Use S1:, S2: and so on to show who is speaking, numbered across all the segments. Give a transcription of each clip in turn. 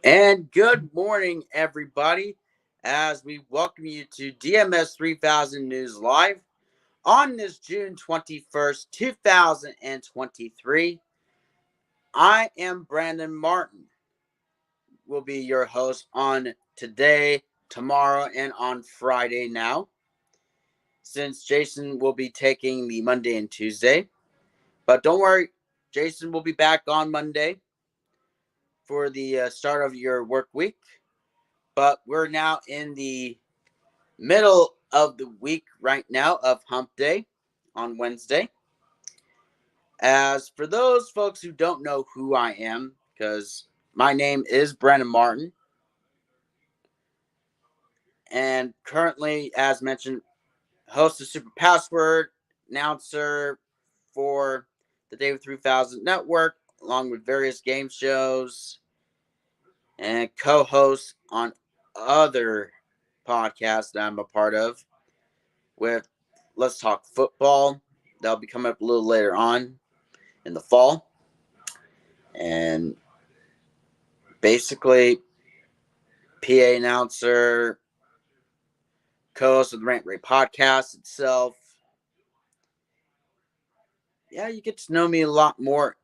S1: And good morning, everybody, as we welcome you to DMS3000 News Live on this June 21st, 2023. I am Brandon Martin, will be your host on today, tomorrow, and on Friday now, since Jason will be taking the Monday and Tuesday. But don't worry, Jason will be back on Monday for the start of your work week. But we're now in the middle of the week right now of Hump Day on Wednesday. As for those folks who don't know who I am, because my name is Brandon Martin, and currently, as mentioned, host of Super Password, announcer for the David3000 Network, along with various game shows, and co-host on other podcasts that I'm a part of with Let's Talk Football. That'll be coming up a little later on in the fall. And basically, PA announcer, co host of the Rant Rate podcast itself. Yeah, you get to know me a lot more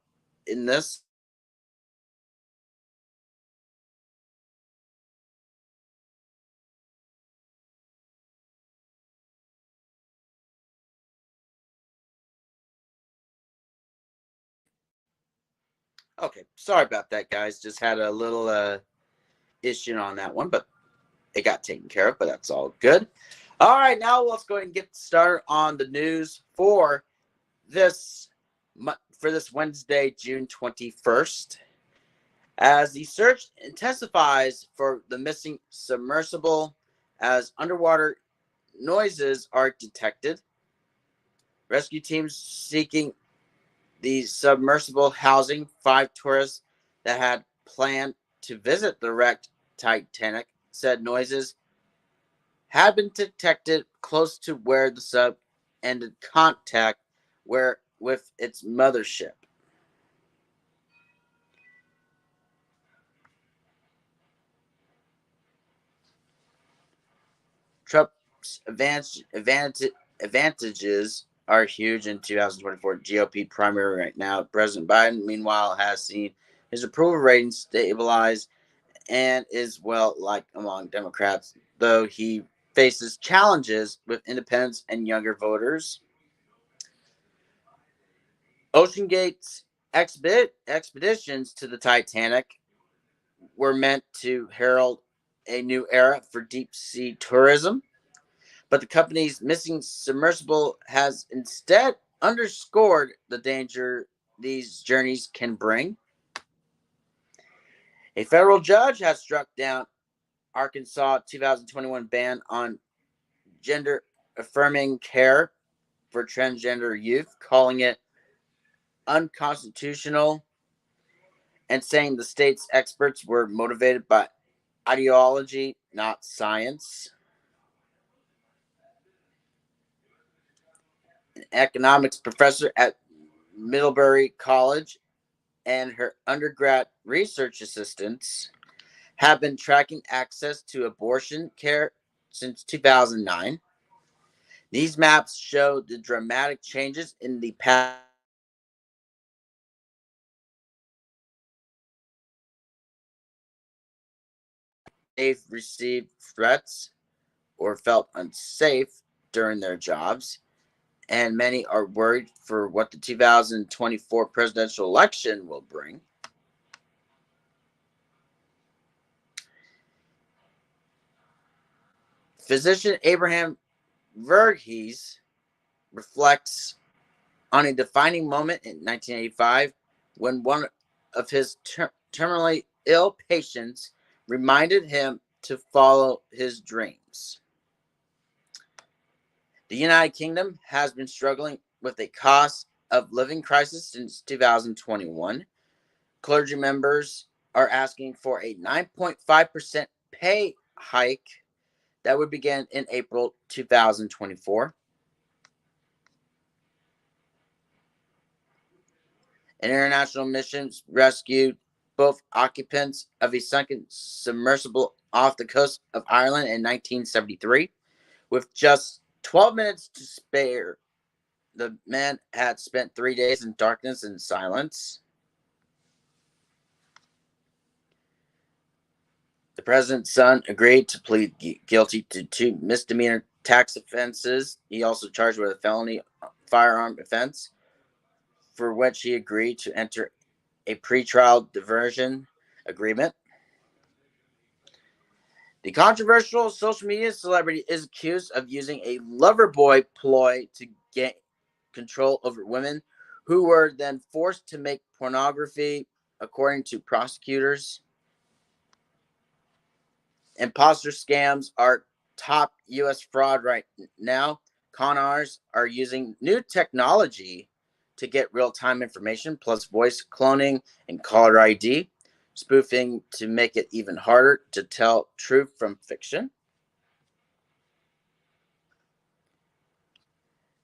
S1: in this. Okay, sorry about that, guys. Just had a little issue on that one, but it got taken care of, but that's all good. All right, now let's go ahead and get started on the news this for this Wednesday, June 21st. As the search intensifies for the missing submersible, as underwater noises are detected, rescue teams seeking the submersible housing 5 tourists that had planned to visit the wrecked Titanic said noises had been detected close to where the sub ended contact with its mothership. Trump's advantages are huge in 2024 GOP primary right now. President Biden, meanwhile, has seen his approval rating stabilize and is well liked among Democrats, though he faces challenges with independents and younger voters. Ocean Gate's expeditions to the Titanic were meant to herald a new era for deep sea tourism, but the company's missing submersible has instead underscored the danger these journeys can bring. A federal judge has struck down Arkansas 2021 ban on gender affirming care for transgender youth, calling it unconstitutional and saying the state's experts were motivated by ideology, not science. An economics professor at Middlebury College and her undergrad research assistants have been tracking access to abortion care since 2009. These maps show the dramatic changes in the past they've received threats or felt unsafe during their jobs, and many are worried for what the 2024 presidential election will bring. Physician Abraham Verghese reflects on a defining moment in 1985 when one of his terminally ill patients reminded him to follow his dreams. The United Kingdom has been struggling with a cost of living crisis since 2021. Clergy members are asking for a 9.5% pay hike that would begin in April 2024. An international missions rescued both occupants of a sunken submersible off the coast of Ireland in 1973. With just 12 minutes to spare, the men had spent 3 days in darkness and silence. The president's son agreed to plead guilty to 2 misdemeanor tax offenses. He also charged with a felony firearm offense, for which he agreed to enter a pretrial diversion agreement. The controversial social media celebrity is accused of using a lover boy ploy to gain control over women who were then forced to make pornography, according to prosecutors. Imposter scams are top U.S. fraud right now. Con artists are using new technology to get real-time information, plus voice cloning and caller ID, spoofing to make it even harder to tell truth from fiction.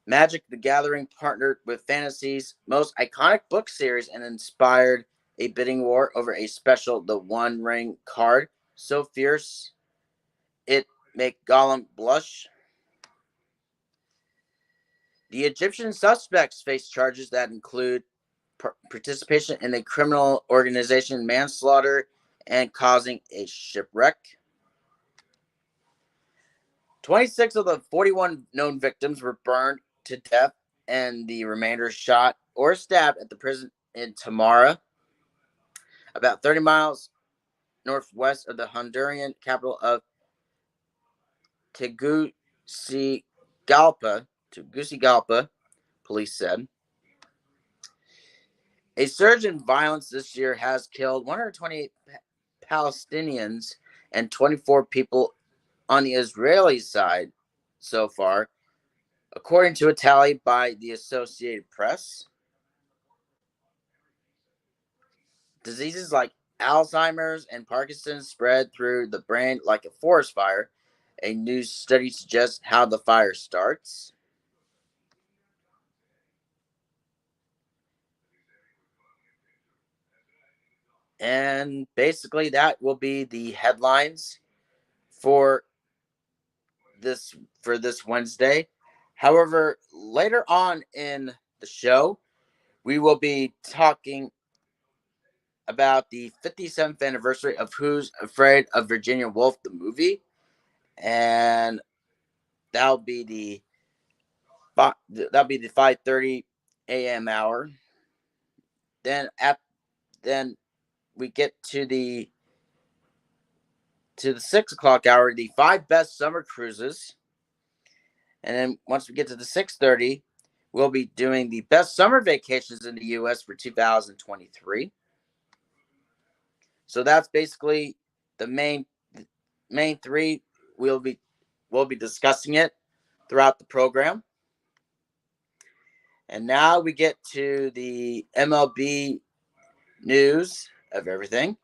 S1: Magic the Gathering partnered with Fantasy's most iconic book series and inspired a bidding war over a special The One Ring card so fierce it make Gollum blush. The Egyptian suspects face charges that include participation in a criminal organization, manslaughter, and causing a shipwreck. 26 of the 41 known victims were burned to death, and the remainder shot or stabbed at the prison in Tamara, about 30 miles northwest of the Honduran capital of Tegucigalpa, police said. A surge in violence this year has killed 128 Palestinians and 24 people on the Israeli side so far, according to a tally by the Associated Press. Diseases like Alzheimer's and Parkinson's spread through the brain like a forest fire. A new study suggests how the fire starts. And basically, that will be the headlines for this Wednesday. However, later on in the show, we will be talking about the 57th anniversary of Who's Afraid of Virginia Woolf, the movie, and that'll be the 5:30 a.m. hour. Then we get to the 6 o'clock hour, the 5 best summer cruises, and then once we get to the 6:30, we'll be doing the best summer vacations in the U.S. for 2023. So that's basically the main three. We'll be discussing it throughout the program. And now we get to the MLB news of everything,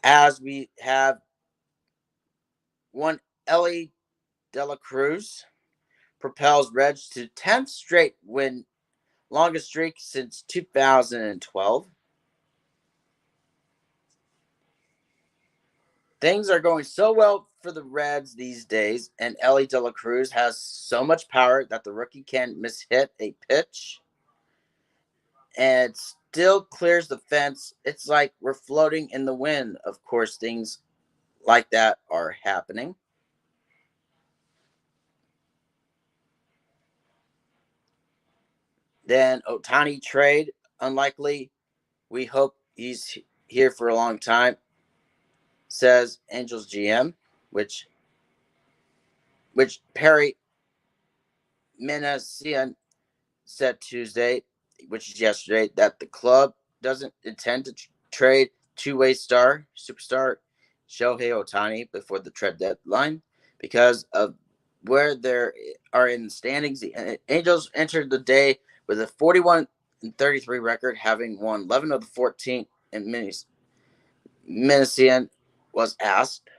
S1: as we have one Ellie De La Cruz propels Reds to 10th straight win, longest streak since 2012. Things are going so well for the Reds these days, and Ellie De La Cruz has so much power that the rookie can't mishit a pitch and still clears the fence. It's like we're floating in the wind. Of course, things like that are happening. Then Ohtani trade, unlikely. We hope he's here for a long time, says Angels GM, which Perry Minasian said Tuesday, which is yesterday, that the club doesn't intend to trade two-way superstar Shohei Ohtani before the trade deadline because of where they are in the standings. The Angels entered the day with a 41-33 record, having won 11 of the 14. And Minasian was asked,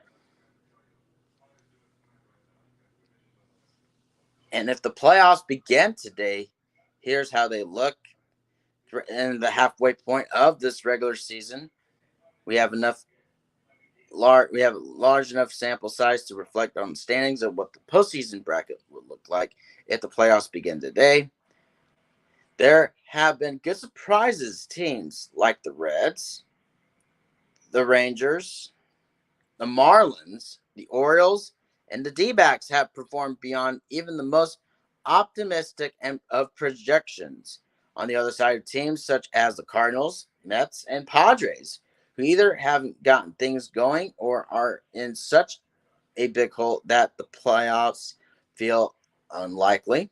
S1: and if the playoffs began today, here's how they look in the halfway point of this regular season. we have a large enough sample size to reflect on the standings of what the postseason bracket would look like if the playoffs begin today. There have been good surprises. Teams like the Reds, the Rangers, the Marlins, the Orioles, and the D-backs have performed beyond even the most optimistic of projections. On the other side, teams such as the Cardinals, Mets, and Padres, who either haven't gotten things going or are in such a big hole that the playoffs feel unlikely.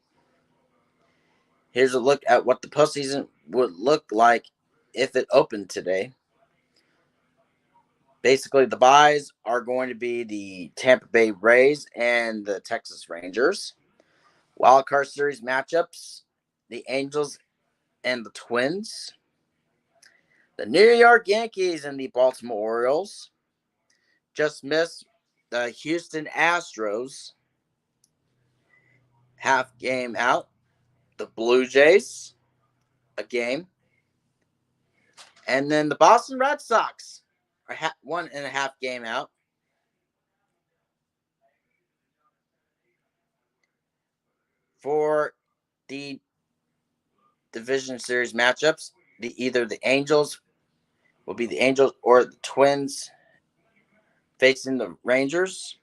S1: Here's a look at what the postseason would look like if it opened today. Basically, the byes are going to be the Tampa Bay Rays and the Texas Rangers. Wild card series matchups, the Angels and the Twins. The New York Yankees and the Baltimore Orioles. Just missed the Houston Astros. Half game out. The Blue Jays, a game. And then the Boston Red Sox are 1.5 game out. For the division series matchups, either the Angels will be the Angels or the Twins facing the Rangers.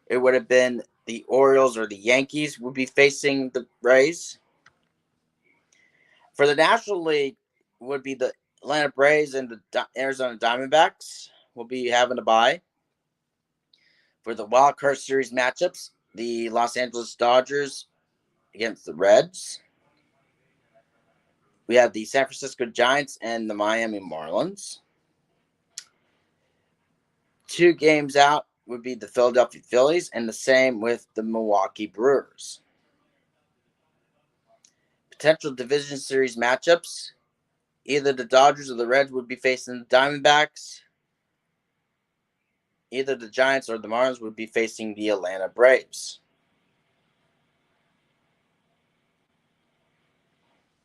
S1: It would have been the Orioles or the Yankees would be facing the Rays. For the National League, would be the Atlanta Braves and the Arizona Diamondbacks will be having a bye. For the Wild Card Series matchups, the Los Angeles Dodgers against the Reds. We have the San Francisco Giants and the Miami Marlins. 2 games out would be the Philadelphia Phillies, and the same with the Milwaukee Brewers. Potential division series matchups, either the Dodgers or the Reds would be facing the Diamondbacks. Either the Giants or the Marlins would be facing the Atlanta Braves.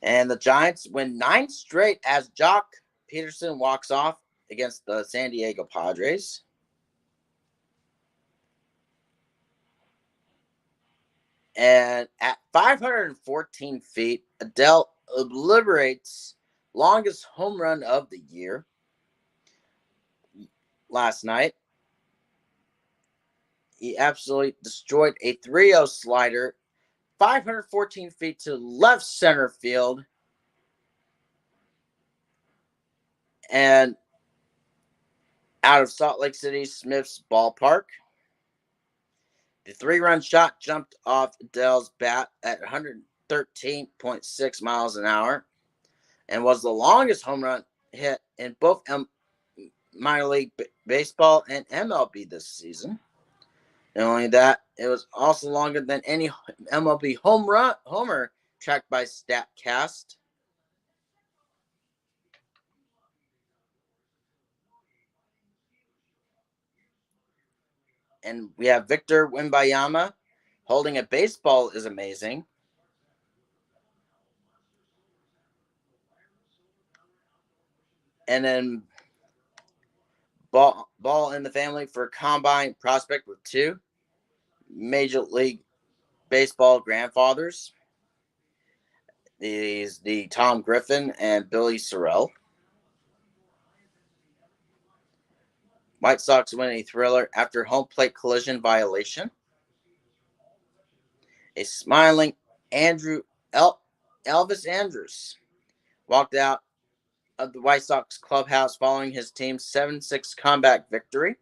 S1: And the Giants win 9 straight as Jock Peterson walks off against the San Diego Padres. And at 514 feet, Adele obliterates longest home run of the year last night. He absolutely destroyed a 3-0 slider, 514 feet to left center field. And out of Salt Lake City Smith's ballpark. The 3-run shot jumped off Adele's bat at 113.6 miles an hour and was the longest home run hit in both minor league baseball and MLB this season. Not only that, it was also longer than any MLB homer tracked by StatCast. And we have Victor Wembanyama holding a baseball is amazing. And then ball in the family for combine prospect with 2 Major League Baseball grandfathers. These the Tom Griffin and Billy Sorrell. White Sox win a thriller after home plate collision violation. A smiling Elvis Andrus walked out of the White Sox clubhouse following his team's 7-6 comeback victory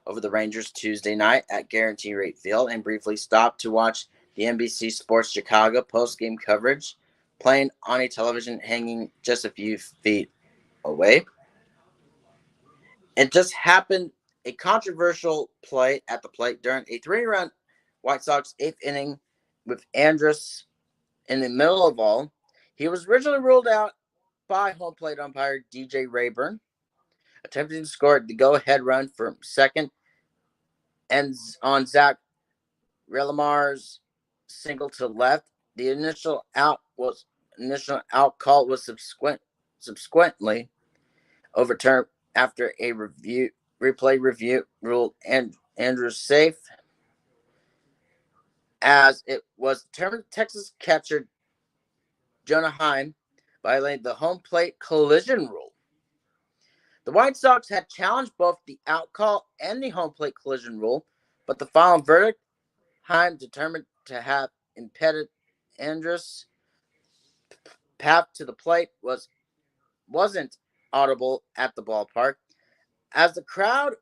S1: over the Rangers Tuesday night at Guarantee Rate Field and briefly stopped to watch the NBC Sports Chicago post-game coverage playing on a television hanging just a few feet away. It just happened a controversial play at the plate during a 3-run White Sox 8th inning with Andrus in the middle of all. He was originally ruled out by home plate umpire DJ Rayburn, attempting to score the go-ahead run from second and on Zach Relamar's single to left. The initial out call was subsequently overturned after a replay review ruled Andrews safe, as it was determined Texas catcher Jonah Heim violated the home plate collision rule. The White Sox had challenged both the out call and the home plate collision rule, but the final verdict, Heim determined to have impeded Andrus' path to the plate wasn't audible at the ballpark, as the crowd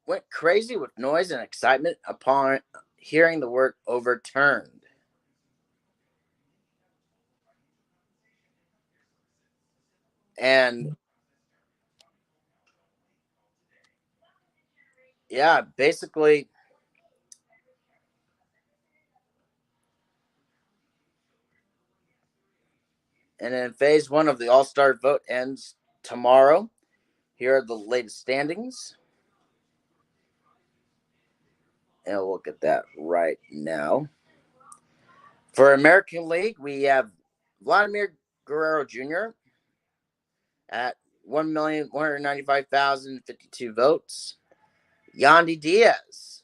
S1: went crazy with noise and excitement upon hearing the word overturned. And yeah, basically, and then phase one of the All-Star vote ends tomorrow. Here are the latest standings. And we'll look at that right now. For American League, we have Vladimir Guerrero Jr. at 1,195,052 votes. Yandy Diaz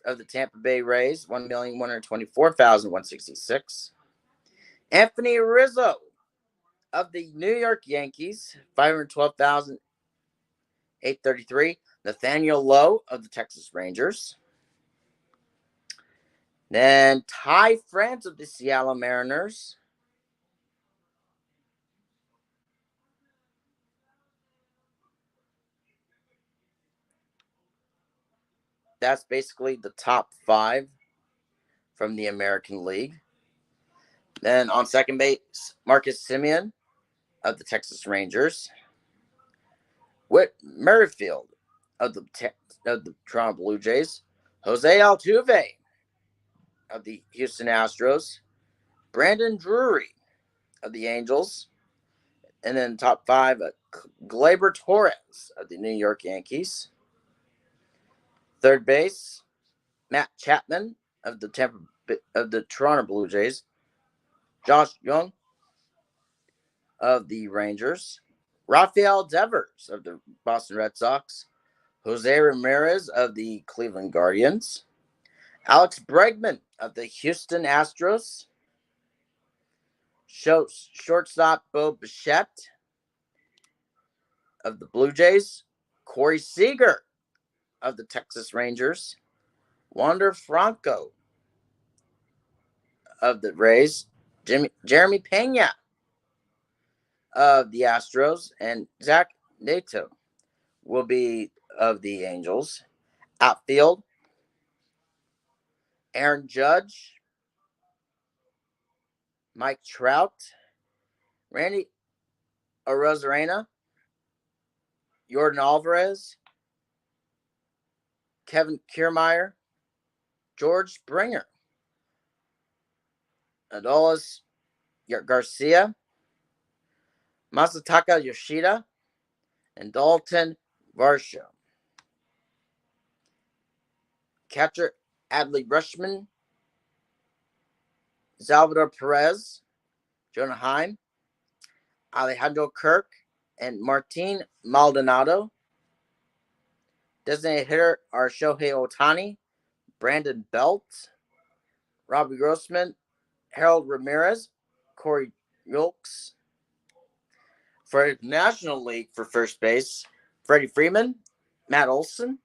S1: of the Tampa Bay Rays, 1,124,166. Anthony Rizzo of the New York Yankees, 512,833. Nathaniel Lowe of the Texas Rangers. Then Ty France of the Seattle Mariners. That's basically the top 5 from the American League. Then on second base, Marcus Semien of the Texas Rangers. Whit Merrifield of the Toronto Blue Jays. Jose Altuve of the Houston Astros. Brandon Drury of the Angels. And then top 5, Gleyber Torres of the New York Yankees. Third base, Matt Chapman of the Toronto Blue Jays. Josh Young of the Rangers. Rafael Devers of the Boston Red Sox. Jose Ramirez of the Cleveland Guardians. Alex Bregman of the Houston Astros. Shortstop Bo Bichette of the Blue Jays. Corey Seager of the Texas Rangers. Wander Franco of the Rays. Jeremy Pena of the Astros. And Zach Neto will be of the Angels. Outfield, Aaron Judge, Mike Trout, Randy Arozarena, Jordan Alvarez, Kevin Kiermaier, George Springer, Adolis Garcia, Masataka Yoshida, and Dalton Varsho. Catcher Adley Rutschman, Salvador Perez, Jonah Heim, Alejandro Kirk, and Martin Maldonado. Designated hitter are Shohei Ohtani, Brandon Belt, Robbie Grossman, Harold Ramirez, Corey Wilkes. For National League for first base, Freddie Freeman, Matt Olson,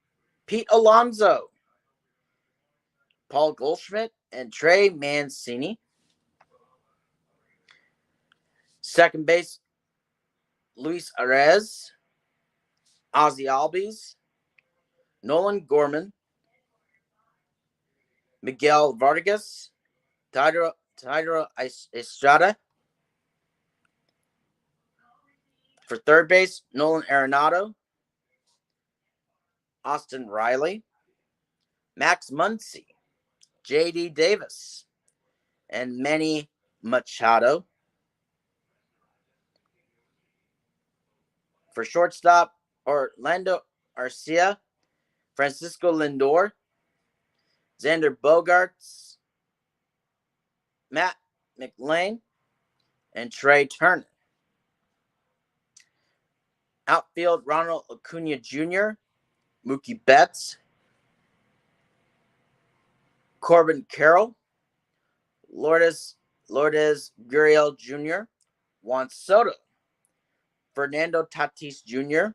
S1: Pete Alonso, Paul Goldschmidt, and Trey Mancini. Second base, Luis Arez, Ozzy Albies, Nolan Gorman, Miguel Vargas, Tidro Estrada. For third base, Nolan Arenado, Austin Riley, Max Muncy, J.D. Davis, and Manny Machado. For shortstop, Orlando Arcia, Francisco Lindor, Xander Bogaerts, Matt McLain, and Trey Turner. Outfield, Ronald Acuna Jr., Mookie Betts, Corbin Carroll, Lourdes Gurriel Jr., Juan Soto, Fernando Tatis Jr.,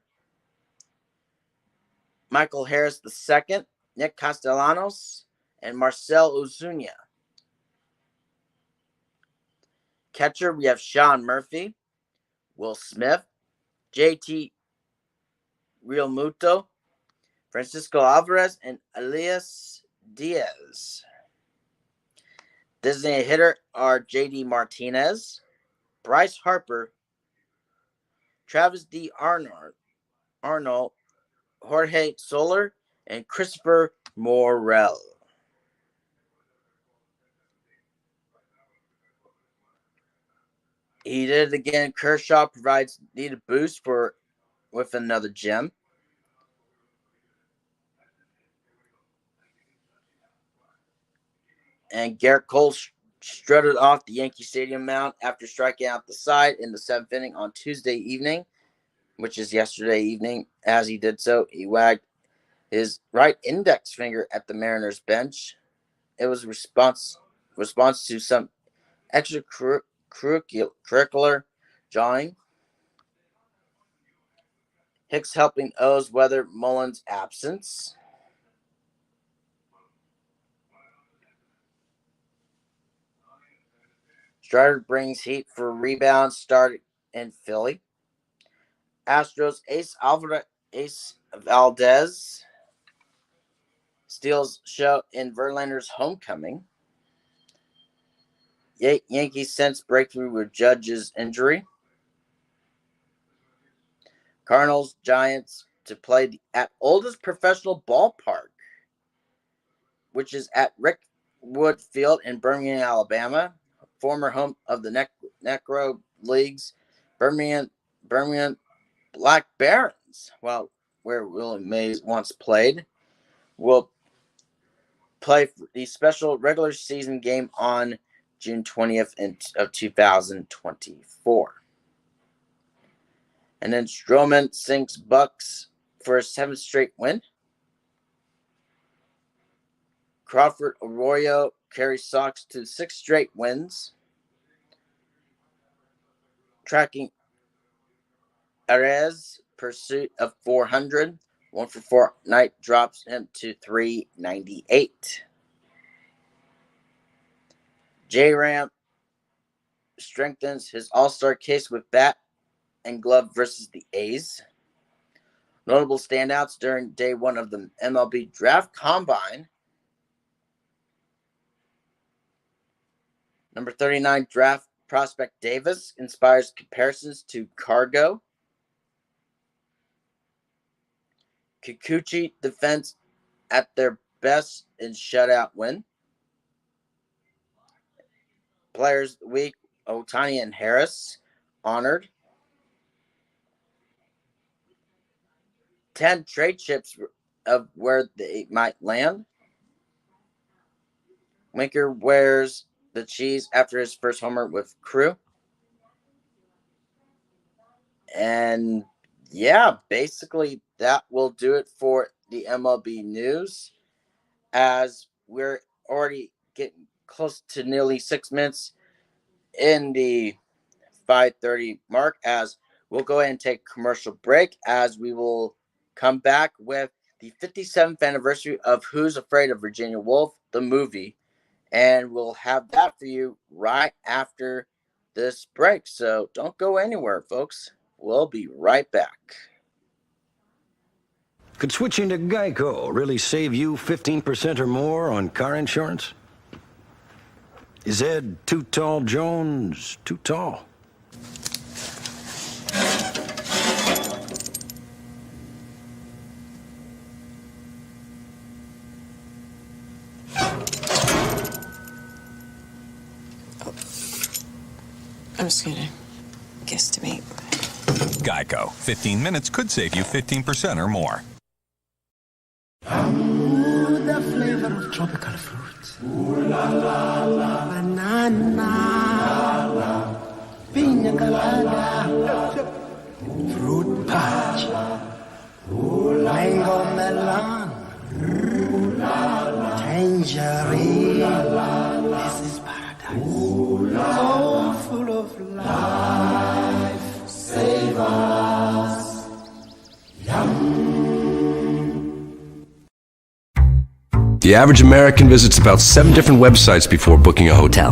S1: Michael Harris II, Nick Castellanos, and Marcell Ozuna. Catcher, we have Sean Murphy, Will Smith, JT Realmuto, Francisco Alvarez, and Elias Diaz. Designated hitter are JD Martinez, Bryce Harper, Travis D. Arnold, Jorge Soler, and Christopher Morel. He did it again. Kershaw provides needed boost with another gem. And Garrett Cole strutted off the Yankee Stadium mound after striking out the side in the 7th inning on Tuesday evening, which is yesterday evening. As he did so, he wagged his right index finger at the Mariners bench. It was a response to some extracurricular jawing. Hicks helping O's weather Mullins' absence. Strider brings heat for rebound start in Philly. Astros ace Valdez steals show in Verlander's homecoming. Yankees sense breakthrough with Judge's injury. Cardinals Giants to play at oldest professional ballpark, which is at Rickwood Field in Birmingham, Alabama, former home of the Necro League's Birmingham Black Barons, where Willie Mays once played, will play the special regular season game on June 20th of 2024. And then Stroman sinks Bucks for a 7th straight win. Crawford Arroyo carries Sox to 6 straight wins. Tracking Arez pursuit of 400. 1 for 4 night drops him to 398. J-Ram strengthens his all-star case with bat and glove versus the A's. Notable standouts during day 1 of the MLB Draft Combine. Number 39 draft prospect Davis inspires comparisons to Cargo. Kikuchi defense at their best in shutout win. Players of the week, Ohtani and Harris, honored. 10 trade chips of where they might land. Winker wears the cheese after his first homer with Crew. And yeah, basically that will do it for the MLB news, as we're already getting close to nearly 6 minutes in the 5:30 mark, as we'll go ahead and take a commercial break, as we will come back with the 57th anniversary of Who's Afraid of Virginia Woolf, the movie, and we'll have that for you right after this break. So don't go anywhere, folks. We'll be right back.
S2: Could switching to Geico really save you 15% or more on car insurance? Is Ed Too Tall Jones too tall?
S3: I'm just gonna guesstimate.
S4: Geico. 15 minutes could save you 15% or more.
S5: Ooh, the flavor of tropical fruit. Ooh, la, la, la. Banana. La, la. Pina colada. fruit punch, mango melon, tangerine. This is paradise. So full of life. Save us.
S6: The average American visits about 7 different websites before booking a hotel.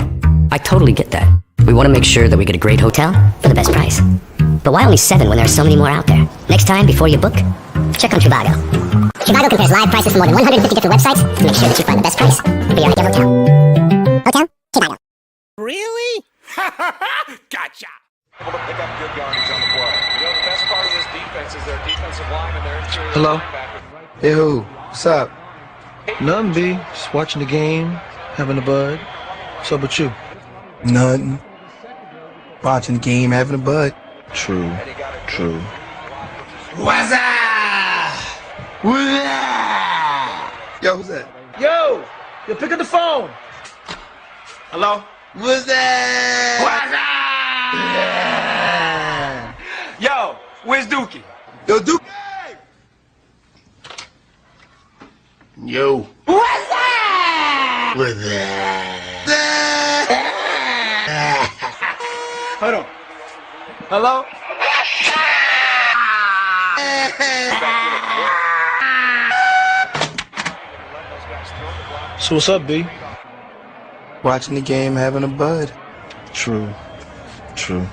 S7: I totally get that. We want to make sure that we get a great hotel for the best price. But why only 7 when there are so many more out there? Next time, before you book, check on Trivago. Trivago compares live prices from more than 150 different websites to make sure that you find the best price for your ideal hotel. Hotel? Trivago.
S8: Really? Gotcha!
S9: Able to pick up good yardage on the play. You know, the best part of this defense is their defensive line and their interior.
S10: Hello?
S9: linebacker.
S10: Hey, who? What's up? Nothing, B. Just watching the game, having a bud. What's up with you? Nothing. Watching the game, having a bud. True. True.
S5: What's up? What's up?
S10: Yo, who's that?
S5: Yo, pick up the phone.
S10: Hello?
S5: What's that?
S10: Yeah.
S5: Yo, where's Dookie?
S10: Yo, Duke.
S5: Yo. What's that? What's that?
S10: Hold on. Hello? So what's up, B? Watching the game, having a bud. True. True.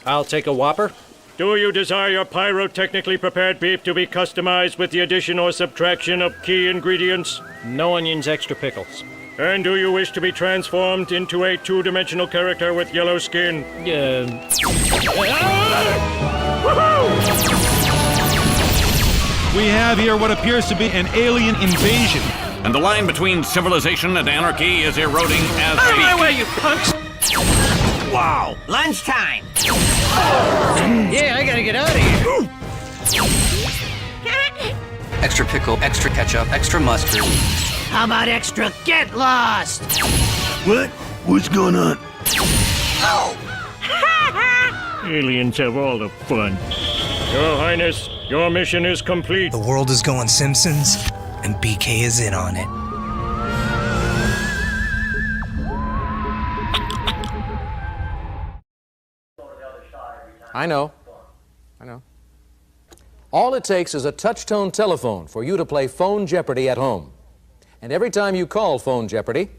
S11: I'll take a Whopper. Do you desire your pyrotechnically prepared beef to be customized with the addition or subtraction of key ingredients?
S8: No onions, extra pickles.
S11: And do you wish to be transformed into a two-dimensional character with yellow skin?
S12: We have here what appears to be an alien invasion.
S13: And the line between civilization and anarchy is eroding as
S8: Out of my
S13: we...
S8: way, you punks!
S13: Wow!
S8: Lunchtime! Yeah, I gotta get out of here.
S7: Extra pickle, extra ketchup, extra mustard.
S8: How about extra get lost?
S10: What? What's going on?
S11: Aliens have all the fun. Your Highness, your mission is complete.
S14: The world is going Simpsons, and BK is in on it.
S15: I know. All it takes is a touch-tone telephone for you to play Phone Jeopardy at home. And every time you call Phone Jeopardy,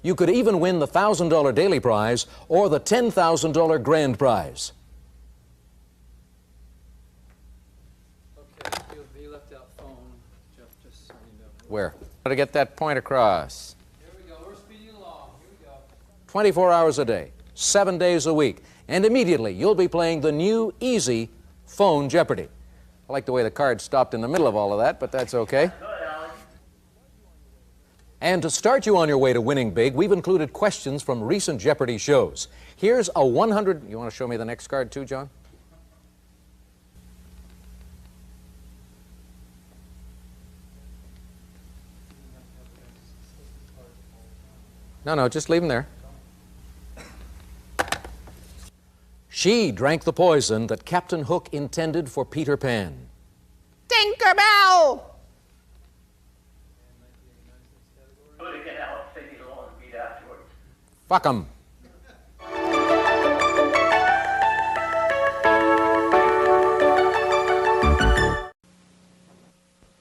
S15: you could even win the $1,000 daily prize or the $10,000 grand prize.
S16: Okay, you left out phone, Jeff, just so you know.
S15: Where? How to get that point across.
S16: Here we go, we're speeding along, here we go.
S15: 24 hours a day, 7 days a week, and immediately you'll be playing the new, easy Phone Jeopardy. I like the way the card stopped in the middle of all of that, but that's okay. And to start you on your way to winning big, we've included questions from recent Jeopardy shows. Here's a 100... You want to show me the next card too, John? No, just leave them there. She drank the poison that Captain Hook intended for Peter Pan.
S8: Tinkerbell!
S15: Fuck 'em.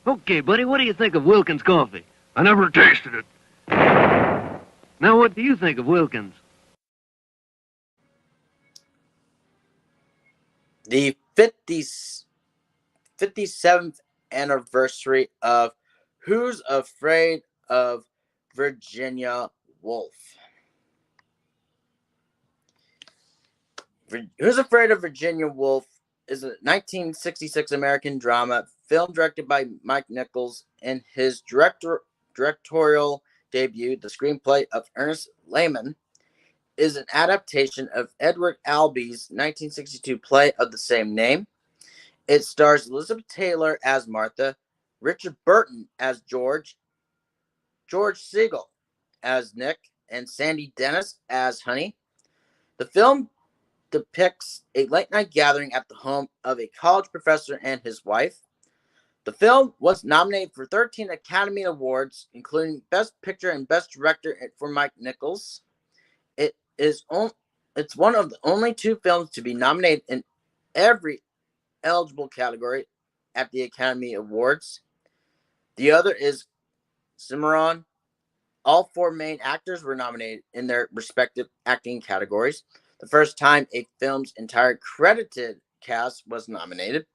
S17: Okay, buddy, what do you think of Wilkins coffee? I never tasted it. Now, what do you think of Wilkins?
S1: The 57th anniversary of Who's Afraid of Virginia Woolf? Who's Afraid of Virginia Woolf is a 1966 American drama, film directed by Mike Nichols. In his directorial debut, the screenplay of Ernest Lehman is an adaptation of Edward Albee's 1962 play of the same name. It stars Elizabeth Taylor as Martha, Richard Burton as George, George Siegel as Nick, and Sandy Dennis as Honey. The film depicts a late-night gathering at the home of a college professor and his wife. The film was nominated for 13 Academy Awards, including Best Picture and Best Director for Mike Nichols. It's one of the only two films to be nominated in every eligible category at the Academy Awards. The other is Cimarron. All four main actors were nominated in their respective acting categories. The first time a film's entire credited cast was nominated.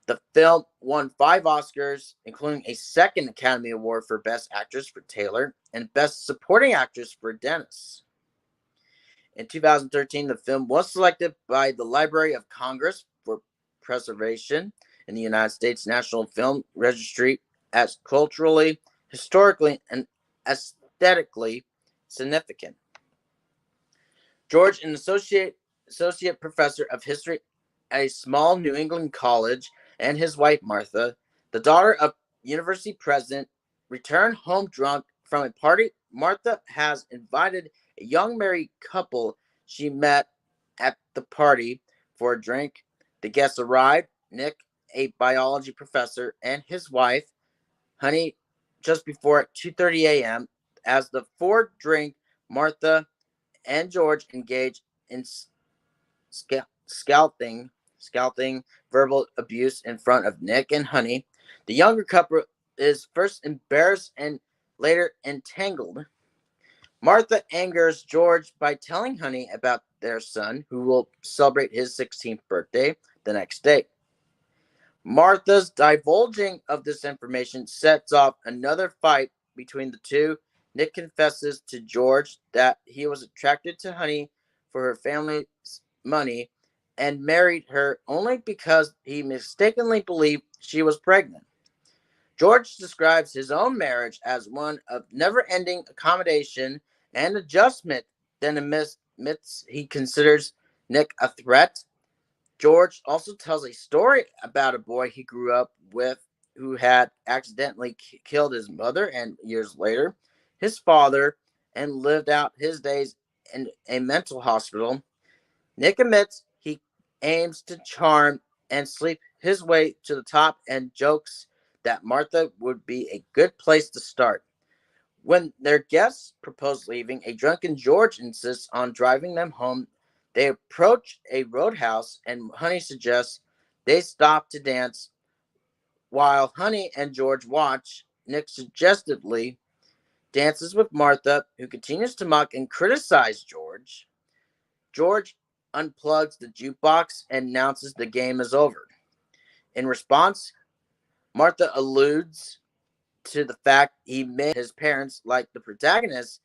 S1: The film won 5 Oscars, including a second Academy Award for Best Actress for Taylor and Best Supporting Actress for Dennis. In 2013, the film was selected by the Library of Congress for preservation in the United States National Film Registry as culturally, historically, and aesthetically significant. George, an associate professor of history at a small New England college, and his wife Martha, the daughter of university president, return home drunk from a party. Martha has invited a young married couple she met at the party for a drink. The guests arrived, Nick, a biology professor, and his wife, Honey, just before 2:30 a.m. As the four drink, Martha and George engage in scouting verbal abuse in front of Nick and Honey. The younger couple is first embarrassed and later entangled. Martha angers George by telling Honey about their son, who will celebrate his 16th birthday the next day. Martha's divulging of this information sets off another fight between the two. Nick confesses to George that he was attracted to Honey for her family's money and married her only because he mistakenly believed she was pregnant. George describes his own marriage as one of never-ending accommodation and adjustment, then admits he considers Nick a threat. George also tells a story about a boy he grew up with who had accidentally killed his mother and years later his father and lived out his days in a mental hospital. Nick admits he aims to charm and sleep his way to the top and jokes that Martha would be a good place to start. When their guests propose leaving, a drunken George insists on driving them home. They approach a roadhouse, and Honey suggests they stop to dance. While Honey and George watch, Nick suggestively dances with Martha, who continues to mock and criticize George. George unplugs the jukebox and announces the game is over. In response, Martha alludes to the fact he made his parents like the protagonist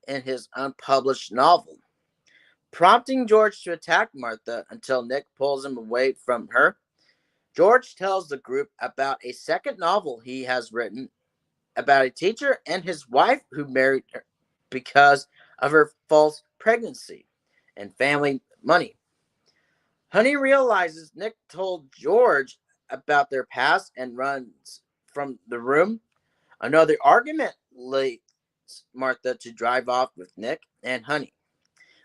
S1: in his unpublished novel, prompting George to attack Martha until Nick pulls him away from her. George tells the group about a second novel he has written about a teacher and his wife who married her because of her false pregnancy and family money. Honey realizes Nick told George about their past and runs from the room. Another argument leads Martha to drive off with Nick and Honey,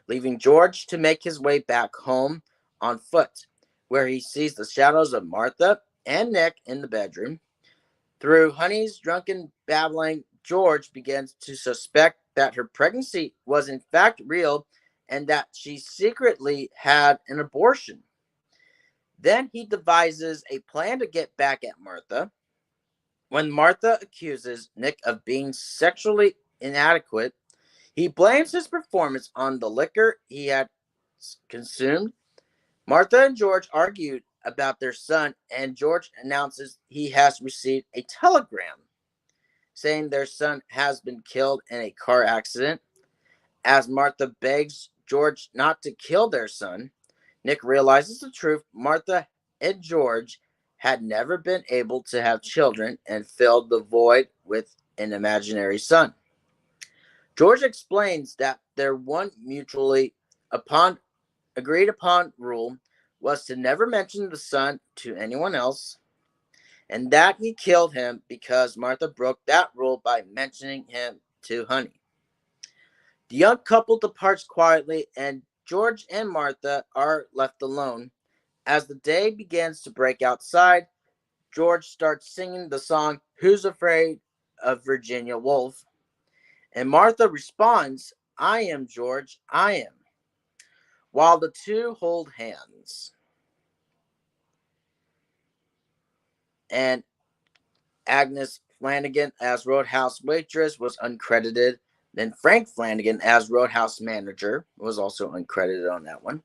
S1: leaving George to make his way back home on foot, where he sees the shadows of Martha and Nick in the bedroom. Through Honey's drunken babbling, George begins to suspect that her pregnancy was in fact real and that she secretly had an abortion. Then he devises a plan to get back at Martha. When Martha accuses Nick of being sexually inadequate, he blames his performance on the liquor he had consumed. Martha and George argued about their son, and George announces he has received a telegram saying their son has been killed in a car accident. As Martha begs George not to kill their son, Nick realizes the truth. Martha and George had never been able to have children and filled the void with an imaginary son. George explains that their one mutually agreed upon rule was to never mention the son to anyone else, and that he killed him because Martha broke that rule by mentioning him to Honey. The young couple departs quietly, and George and Martha are left alone. As the day begins to break outside, George starts singing the song Who's Afraid of Virginia Woolf? And Martha responds, I am, George, I am, while the two hold hands. And Agnes Flanagan as Roadhouse waitress was uncredited. Then Frank Flanagan as Roadhouse manager was also uncredited on that one.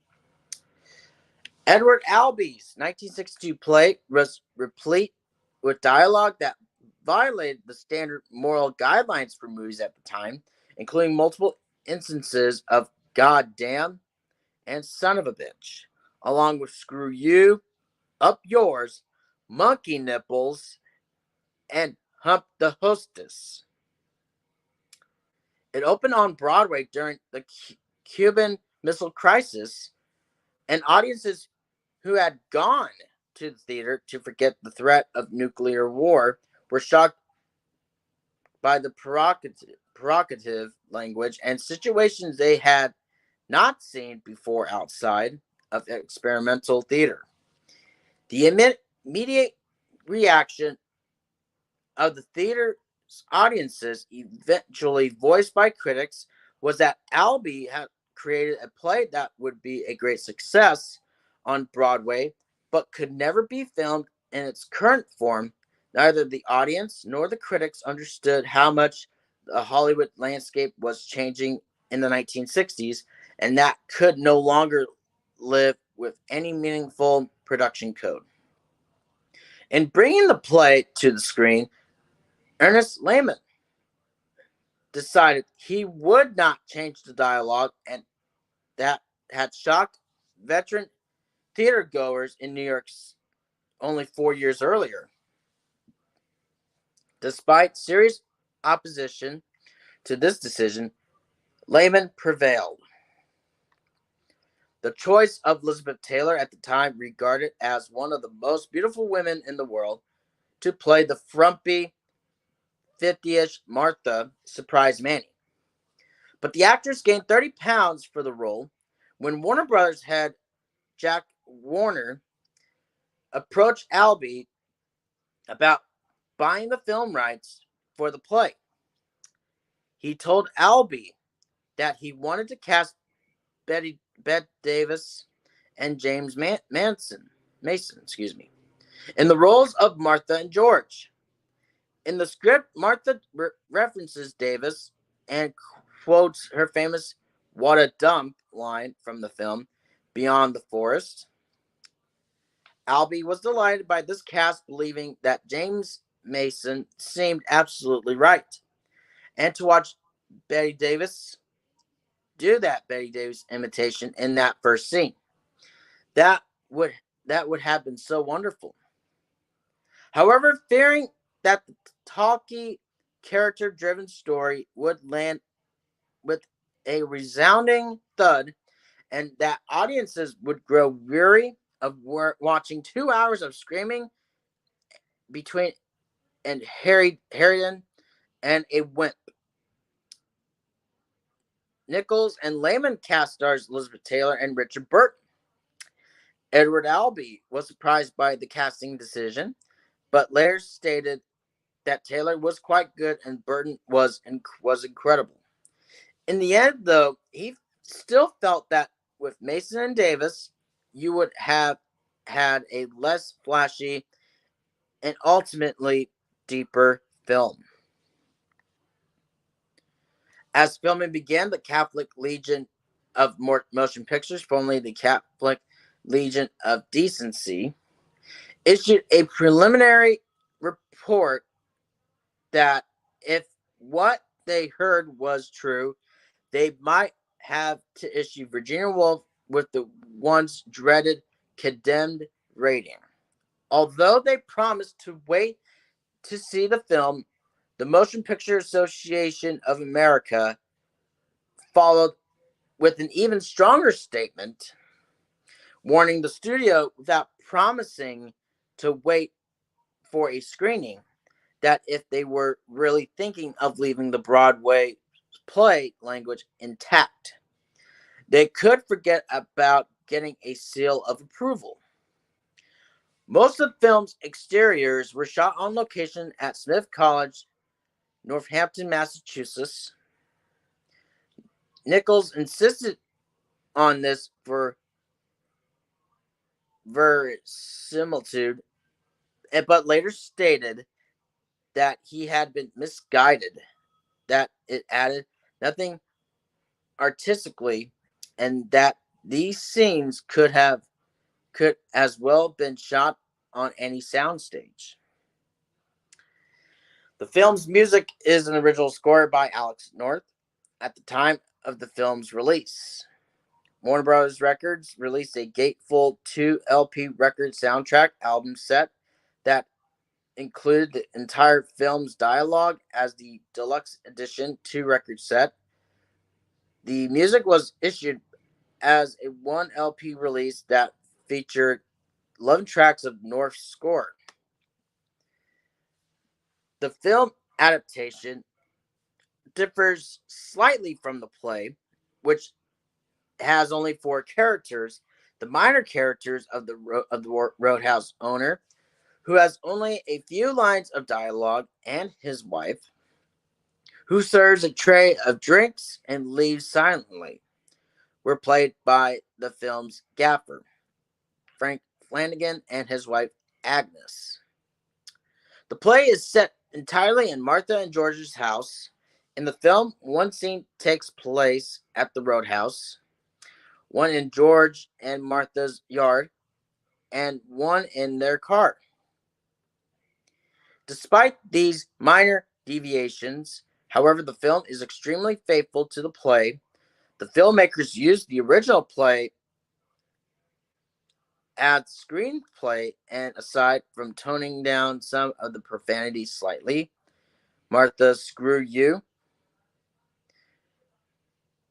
S1: Edward Albee's 1962 play was replete with dialogue that violated the standard moral guidelines for movies at the time, including multiple instances of goddamn and son of a bitch, along with screw you, up yours, monkey nipples, and hump the hostess. It opened on Broadway during the Cuban Missile Crisis, and audiences who had gone to the theater to forget the threat of nuclear war were shocked by the provocative language and situations they had not seen before outside of experimental theater. The immediate reaction of the theater's audiences, eventually voiced by critics, was that Albee had created a play that would be a great success on Broadway, but could never be filmed in its current form. Neither the audience nor the critics understood how much the Hollywood landscape was changing in the 1960s, and that could no longer live with any meaningful production code. In bringing the play to the screen, Ernest Lehman decided he would not change the dialogue, and that had shocked veteran theater goers in New York only 4 years earlier. Despite serious opposition to this decision, Lehman prevailed. The choice of Elizabeth Taylor, at the time regarded as one of the most beautiful women in the world, to play the frumpy 50-ish Martha, surprised many. But the actress gained 30 pounds for the role when Warner Brothers head Jack Warner approached Albee about buying the film rights for the play. He told Albee that he wanted to cast Bette Davis and James Mason, in the roles of Martha and George. In the script, Martha references Davis and quotes her famous "What a dump" line from the film Beyond the Forest. Albee was delighted by this cast, believing that James Mason seemed absolutely right. And to watch Bette Davis do that Bette Davis imitation in that first scene. That would have been so wonderful. However, fearing that the talky, character-driven story would land with a resounding thud, and that audiences would grow weary of watching 2 hours of screaming between and Harridan and a wimp. Nichols and Lehman cast stars Elizabeth Taylor and Richard Burton. Edward Albee was surprised by the casting decision, but later stated that Taylor was quite good and Burton was incredible. In the end, though, he still felt that with Mason and Davis, you would have had a less flashy and ultimately deeper film. As filming began, the Catholic Legion of Motion Pictures, formerly the Catholic Legion of Decency, issued a preliminary report that if what they heard was true, they might have to issue Virginia Woolf with the once dreaded condemned rating. Although they promised to wait to see the film, the Motion Picture Association of America followed with an even stronger statement, warning the studio without promising to wait for a screening that if they were really thinking of leaving the Broadway play language intact, they could forget about getting a seal of approval. Most of the film's exteriors were shot on location at Smith College, Northampton, Massachusetts. Nichols insisted on this for verisimilitude, but later stated that he had been misguided, that it added nothing artistically, and that these scenes could as well been shot on any soundstage. The film's music is an original score by Alex North at the time of the film's release. Warner Bros. Records released a Gatefold 2 LP record soundtrack album set that included the entire film's dialogue as the deluxe edition 2 record set. The music was issued as a 1 LP release that featured 11 tracks of North's score. The film adaptation differs slightly from the play, which has only 4 characters. The minor characters of the Roadhouse owner, who has only a few lines of dialogue, and his wife, who serves a tray of drinks and leaves silently, were played by the film's gaffer, Frank Flanagan, and his wife, Agnes. The play is set entirely in Martha and George's house. In the film, one scene takes place at the Roadhouse, one in George and Martha's yard, and one in their car. Despite these minor deviations, however, the film is extremely faithful to the play. The filmmakers used the original play as screenplay, and aside from toning down some of the profanity slightly, Martha, screw you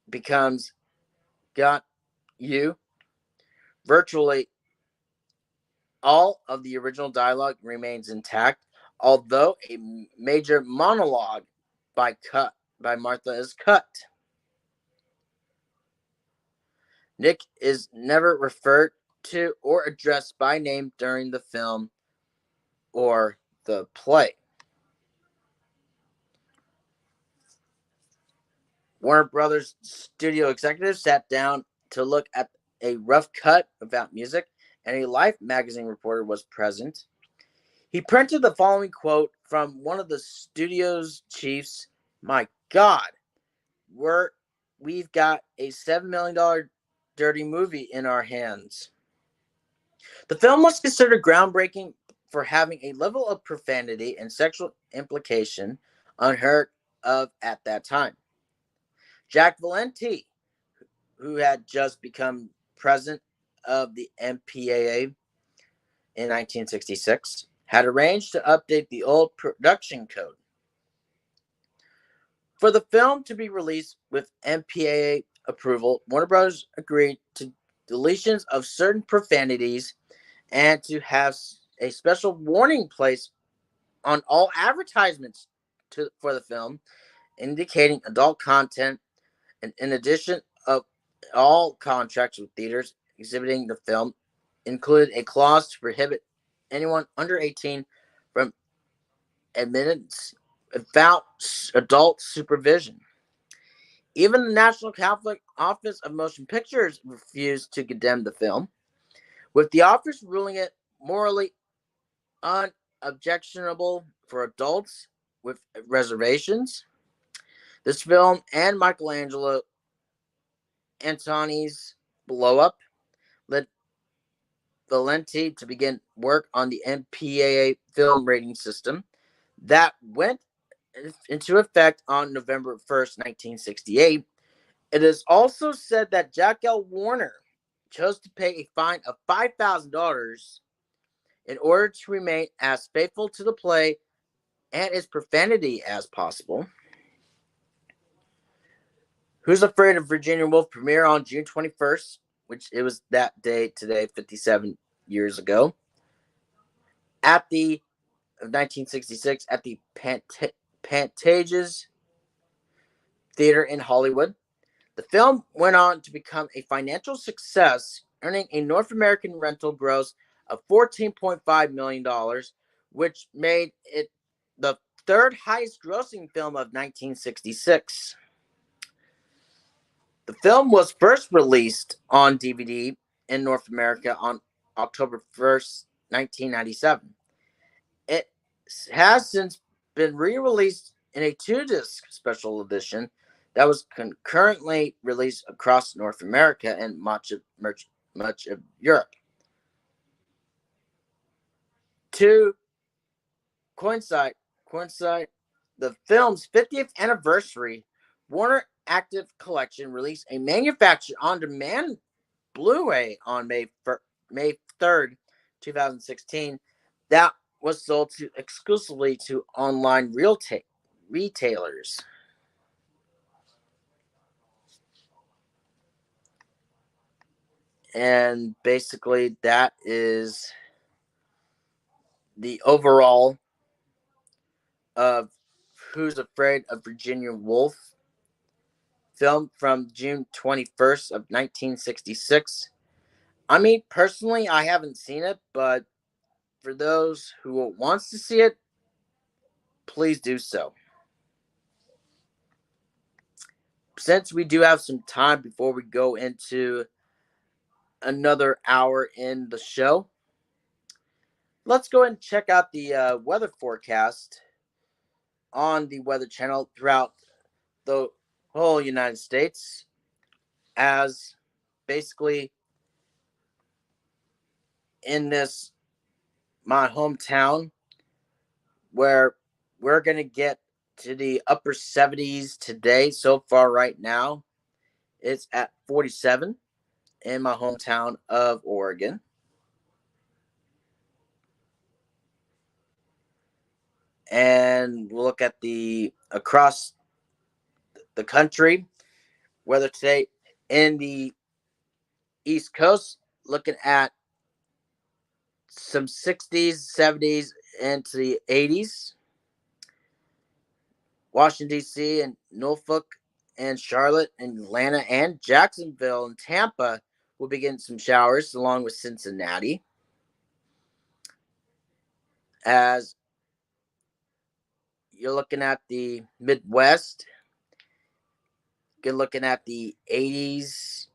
S1: becomes got you. Virtually all of the original dialogue remains intact, although a major monologue by Martha is cut. Nick is never referred to or addressed by name during the film or the play. Warner Brothers studio executives sat down to look at a rough cut without music, and a Life magazine reporter was present. He printed the following quote from one of the studio's chiefs: "My God, we've got a $7 million dirty movie in our hands." The film was considered groundbreaking for having a level of profanity and sexual implication unheard of at that time. Jack Valenti, who had just become president of the MPAA in 1966, had arranged to update the old production code. For the film to be released with MPAA approval, Warner Bros. Agreed to deletions of certain profanities and to have a special warning placed on all advertisements for the film, indicating adult content, and in addition of all contracts with theaters exhibiting the film included a clause to prohibit anyone under 18 from admittance without adult supervision. Even the National Catholic Office of Motion Pictures refused to condemn the film, with the office ruling it morally unobjectionable for adults with reservations. This film and Michelangelo Antonioni's blow up led Valenti to begin work on the MPAA film rating system that went into effect on November 1st, 1968. It is also said that Jack L. Warner chose to pay a fine of $5,000 in order to remain as faithful to the play and its profanity as possible. Who's Afraid of Virginia Woolf premiered on June 21st, which it was that day today, 57 years ago, at the 1966 at the Pantages Theater in Hollywood. The film went on to become a financial success, earning a North American rental gross of $14.5 million, which made it the third highest grossing film of 1966. The film was first released on DVD in North America on October 1st, 1997. It has since been re-released in a 2-disc special edition that was concurrently released across North America and much of Europe. To coincide the film's 50th anniversary, Warner Active Collection released a manufactured on-demand Blu-ray on May 3rd, 2016 that was sold exclusively to online retailers. And basically that is the overall of Who's Afraid of Virginia Woolf, film from June 21st of 1966. I mean, personally, I haven't seen it, but for those who wants to see it, please do so. Since we do have some time before we go into another hour in the show, let's go ahead and check out the weather forecast on the Weather Channel throughout the whole United States, as basically in this my hometown, where we're going to get to the upper 70s today. So far right now, it's at 47 in my hometown of Oregon. And we'll look at the across the country weather today in the East Coast, looking at some 60s, 70s, into the 80s. Washington, D.C., and Norfolk, and Charlotte, and Atlanta, and Jacksonville, and Tampa will be getting some showers, along with Cincinnati. As you're looking at the Midwest, you're looking at the 80s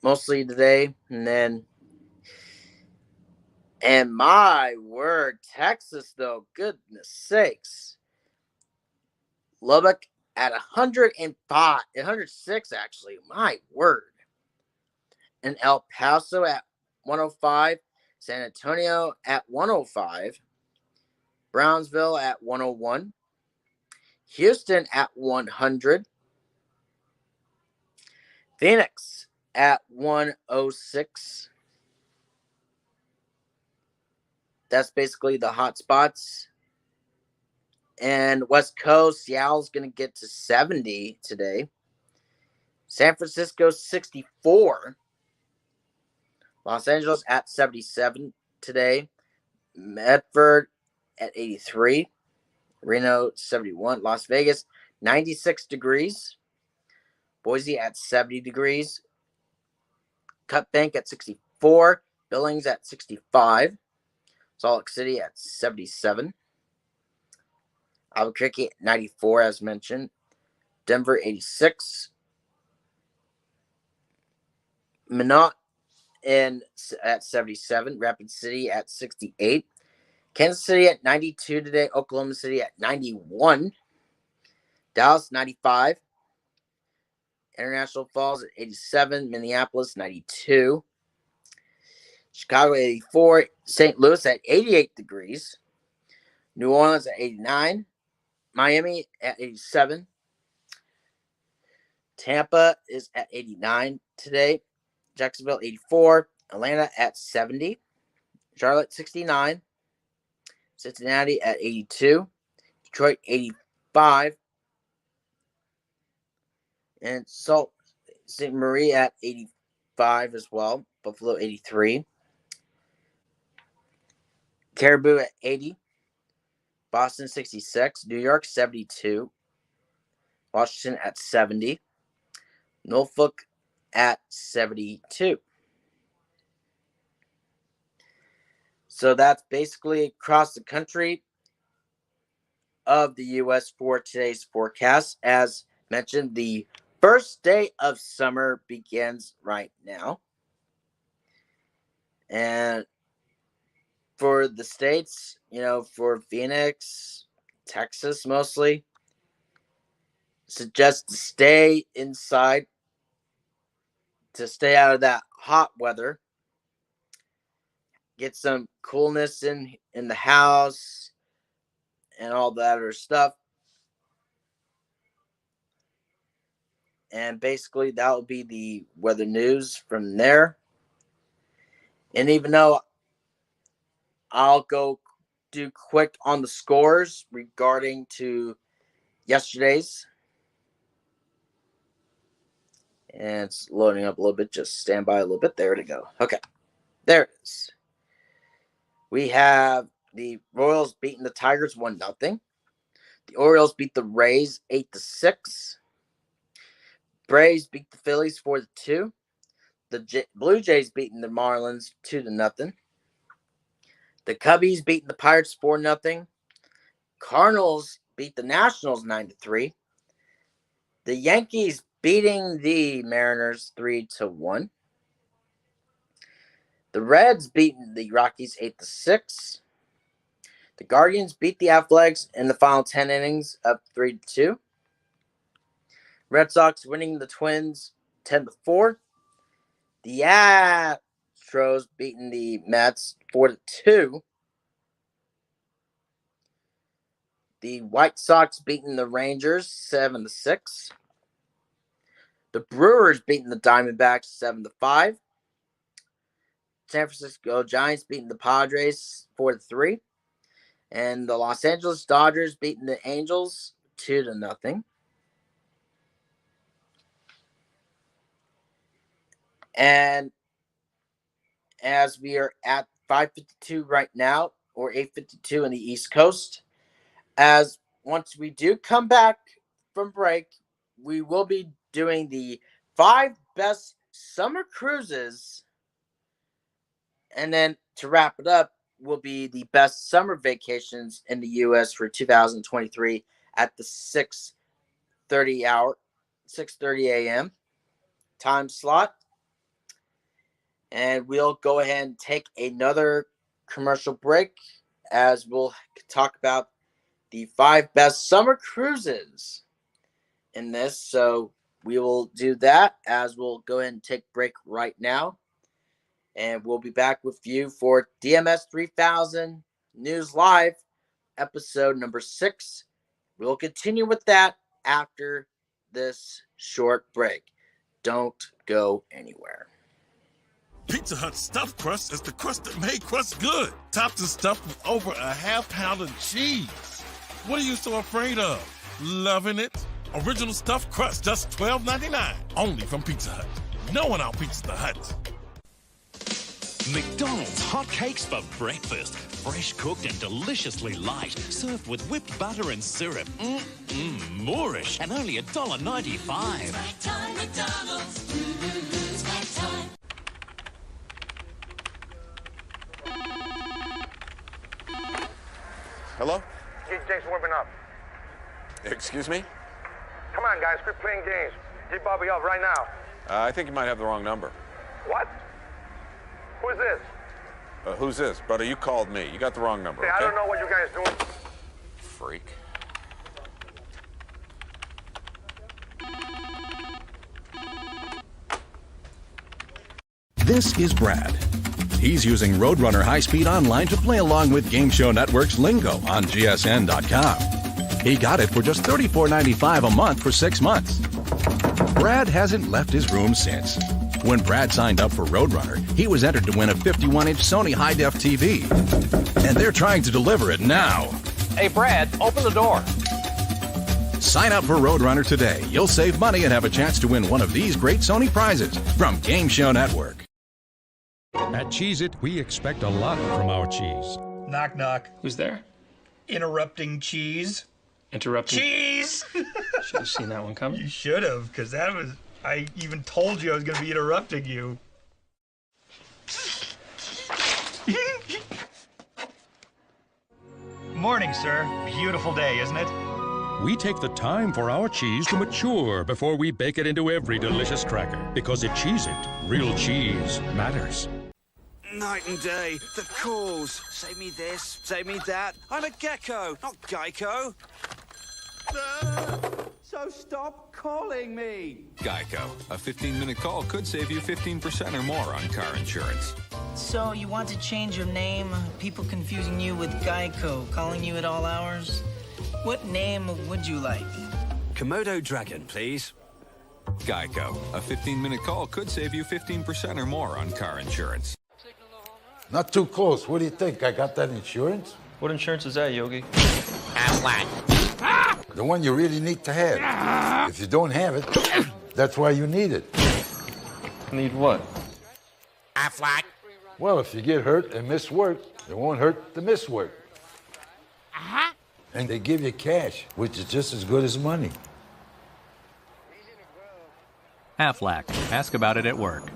S1: mostly today, and my word, Texas, though, goodness sakes. Lubbock at 105, 106 actually, my word. And El Paso at 105, San Antonio at 105, Brownsville at 101, Houston at 100, Phoenix at 106. That's basically the hot spots. And West Coast, Seattle's going to get to 70 today. San Francisco, 64. Los Angeles at 77 today. Medford at 83. Reno, 71. Las Vegas, 96 degrees. Boise at 70 degrees. Cut Bank at 64. Billings at 65. Salt Lake City at 77. Albuquerque at 94, as mentioned. Denver, 86. Minot at 77. Rapid City at 68. Kansas City at 92 today. Oklahoma City at 91. Dallas, 95. International Falls at 87. Minneapolis, 92. Chicago, 84. St. Louis at 88 degrees. New Orleans at 89. Miami at 87. Tampa is at 89 today. Jacksonville, 84. Atlanta at 70. Charlotte, 69. Cincinnati at 82. Detroit, 85. And Sault Ste. Marie at 85 as well. Buffalo, 83. Caribou at 80. Boston, 66. New York, 72. Washington at 70. Norfolk at 72. So that's basically across the country of the U.S. for today's forecast. As mentioned, the first day of summer begins right now. And for the states, for Phoenix, Texas mostly, suggest to stay inside, to stay out of that hot weather. Get some coolness in the house and all that other stuff. And basically, that will be the weather news from there. And even though I'll go do quick on the scores regarding to yesterday's. And it's loading up a little bit. Just stand by a little bit. There to go. Okay. There it is. We have the Royals beating the Tigers 1-0. The Orioles beat the Rays 8-6. Braves beat the Phillies 4-2. The Blue Jays beating the Marlins 2-0. The Cubbies beating the Pirates 4-0. Cardinals beat the Nationals 9-3. The Yankees beating the Mariners 3-1. The Reds beating the Rockies 8-6. The Guardians beat the Athletics in the final 10 innings of 3-2. Red Sox winning the Twins 10-4. The Astros beating the Mets 4-2. The White Sox beating the Rangers 7-6. The Brewers beating the Diamondbacks 7-5. San Francisco Giants beating the Padres 4-3. And the Los Angeles Dodgers beating the Angels 2-0. And as we are at 5:52 right now, or 8:52 in the East Coast, as once we do come back from break, we will be doing the 5 best summer cruises. And then to wrap it up, will be the best summer vacations in the U.S. for 2023 at the 6:30 a.m. time slot. And we'll go ahead and take another commercial break as we'll talk about the 5 best summer cruises in this. So we will do that as we'll go ahead and take a break right now. And we'll be back with you for DMS3000 News Live, episode number 6. We'll continue with that after this short break. Don't go anywhere.
S18: Pizza Hut stuffed crust is the crust that made crust good. Topped and stuffed with over a half-pound of cheese. What are you so afraid of? Loving it? Original stuffed crust, just $12.99. Only from Pizza Hut. No one out-pizzas the Hut.
S19: McDonald's hotcakes for breakfast. Fresh cooked and deliciously light. Served with whipped butter and syrup. Moorish. And only $1.95.
S20: Snack time, McDonald's. Snack time.
S21: Hello?
S22: Get Jason warming up.
S21: Excuse me?
S22: Come on, guys, quit playing games. Get Bobby up right now.
S21: I think you might have the wrong number.
S22: What? Who is this?
S21: Who's this? Brother, you called me. You got the wrong number,
S22: Hey,
S21: okay?
S22: I don't know what you guys doing.
S21: Freak.
S23: This is Brad. He's using Roadrunner High-Speed Online to play along with Game Show Network's Lingo on GSN.com. He got it for just $34.95 a month for 6 months. Brad hasn't left his room since. When Brad signed up for Roadrunner, he was entered to win a 51-inch Sony high-def TV. And they're trying to deliver it now.
S13: Hey, Brad, open the door.
S23: Sign up for Roadrunner today. You'll save money and have a chance to win one of these great Sony prizes from Game Show Network.
S12: At Cheez-It, we expect a lot from our cheese.
S24: Knock, knock.
S25: Who's there?
S24: Interrupting cheese.
S25: Interrupting?
S24: Cheese!
S2: Should have seen that one coming.
S3: You should have, because that was... I even told you I was going to be interrupting you. Morning, sir. Beautiful day, isn't it?
S12: We take the time for our cheese to mature before we bake it into every delicious cracker. Because at Cheez-It, real cheese matters.
S4: Night and day, the calls. Say me this, say me that. I'm a gecko, not Geico.
S24: So stop calling me.
S25: Geico. A 15-minute call could save you 15% or more on car insurance.
S26: So you want to change your name? People confusing you with Geico, calling you at all hours? What name would you like?
S4: Komodo Dragon, please.
S25: Geico. A 15-minute call could save you 15% or more on car insurance.
S27: Not too close. What do you think? I got that insurance?
S2: What insurance is that, Yogi?
S27: The one you really need to have. If you don't have it, that's why you need it.
S2: Need what?
S27: Aflac. Well, if you get hurt and miss work, it won't hurt to miss work. And they give you cash, which is just as good as money.
S28: Aflac. Ask about it at work.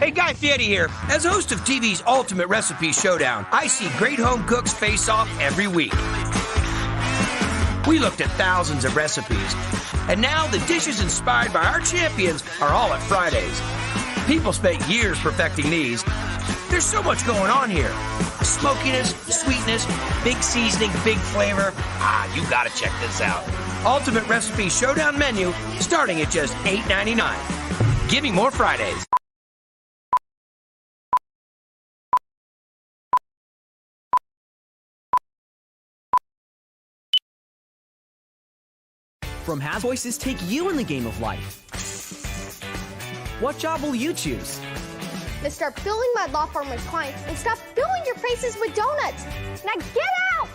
S29: Hey, Guy Fieri here. As host of TV's Ultimate Recipe Showdown, I see great home cooks face off every week. We looked at thousands of recipes, and now the dishes inspired by our champions are all at Fridays. People spent years perfecting these. There's so much going on here. Smokiness, sweetness, big seasoning, big flavor. You gotta check this out. Ultimate Recipe Showdown menu starting at just $8.99. Give me more Fridays.
S30: From Has Voices take you in the game of life. What job will you choose?
S31: To start filling my law firm with clients and stop filling your faces with donuts. Now get out!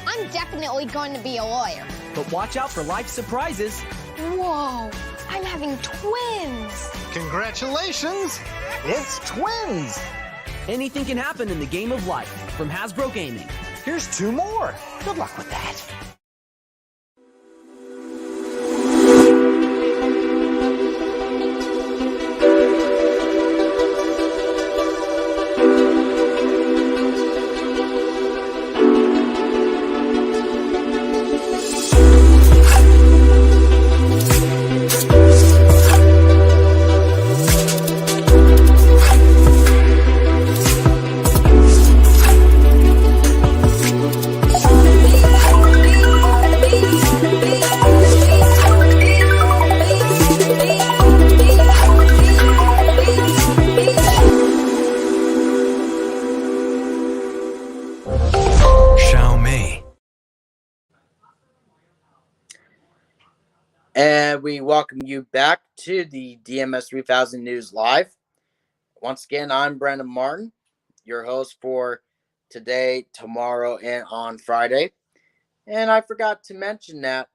S31: I'm definitely going to be a lawyer.
S30: But watch out for life surprises.
S31: Whoa, I'm having twins.
S30: Congratulations! It's twins! Anything can happen in the game of life from Hasbro Gaming. Here's 2 more. Good luck with that.
S1: And we welcome you back to the DMS3000 News Live. Once again, I'm Brandon Martin, your host for today, tomorrow, and on Friday. And I forgot to mention that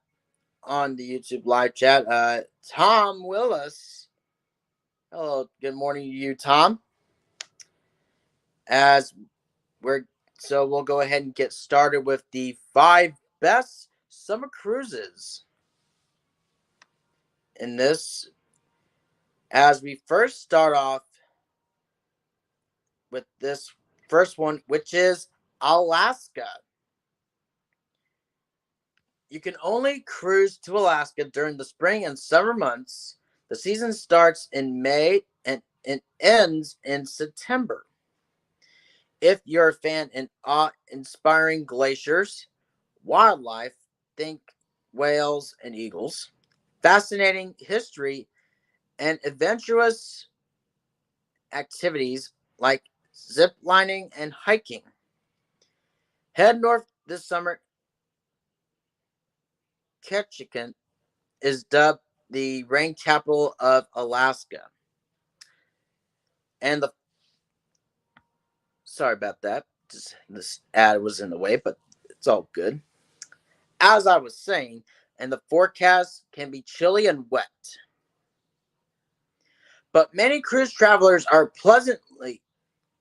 S1: on the YouTube live chat, Tom Willis. Hello, good morning to you, Tom. So we'll go ahead and get started with the 5 best summer cruises. In this, as we first start off with this first one, which is Alaska. You can only cruise to Alaska during the spring and summer months. The season starts in May and it ends in September. If you're a fan in awe-inspiring glaciers, wildlife, think whales and eagles, fascinating history, and adventurous activities like zip lining and hiking, head north this summer. Ketchikan is dubbed the rain capital of Alaska. And sorry about that. This ad was in the way, but it's all good. As I was saying, and the forecast can be chilly and wet. But many cruise travelers are pleasantly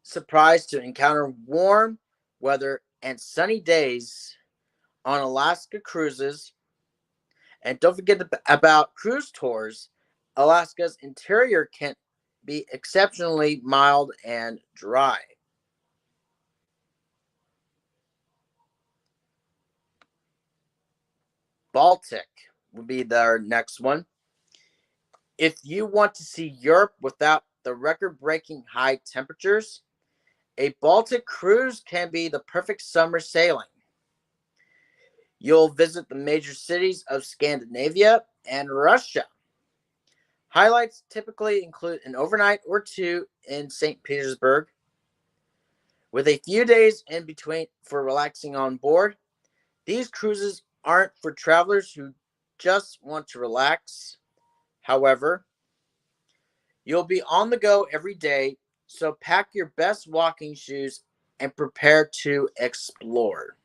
S1: surprised to encounter warm weather and sunny days on Alaska cruises. And don't forget about cruise tours. Alaska's interior can be exceptionally mild and dry. Baltic would be our next one. If you want to see Europe without the record-breaking high temperatures, a Baltic cruise can be the perfect summer sailing. You'll visit the major cities of Scandinavia and Russia. Highlights typically include an overnight or two in St. Petersburg, with a few days in between for relaxing on board. These cruises aren't for travelers who just want to relax. However, you'll be on the go every day, so pack your best walking shoes and prepare to explore.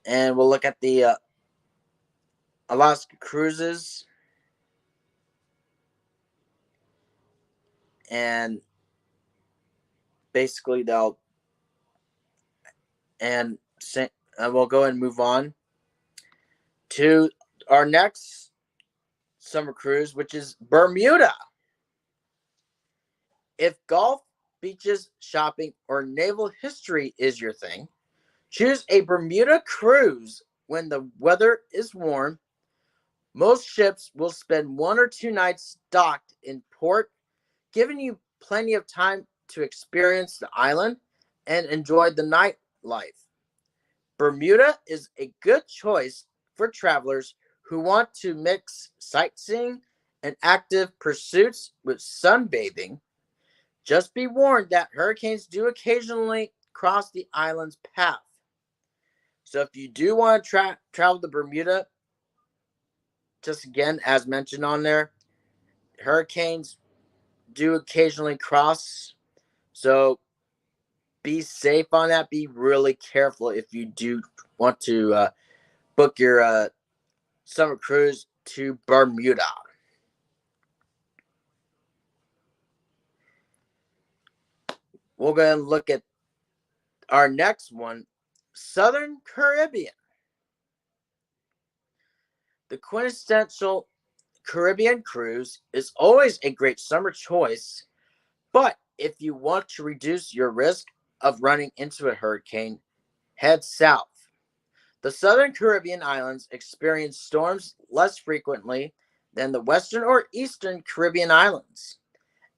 S1: And we'll look at the Alaska cruises. And basically we'll go and move on to our next summer cruise, which is Bermuda. If golf, beaches, shopping, or naval history is your thing, choose a Bermuda cruise when the weather is warm. Most ships will spend 1 or 2 nights docked in port, giving you plenty of time to experience the island and enjoy the nightlife. Bermuda is a good choice for travelers who want to mix sightseeing and active pursuits with sunbathing. Just be warned that hurricanes do occasionally cross the island's path. So if you do want to travel to Bermuda, just again, as mentioned on there, hurricanes do occasionally cross. So be safe on that. Be really careful if you do want to book your summer cruise to Bermuda. We're going to look at our next one, Southern Caribbean. The quintessential Caribbean cruise is always a great summer choice, but if you want to reduce your risk of running into a hurricane, head south. The Southern Caribbean islands experience storms less frequently than the Western or Eastern Caribbean islands,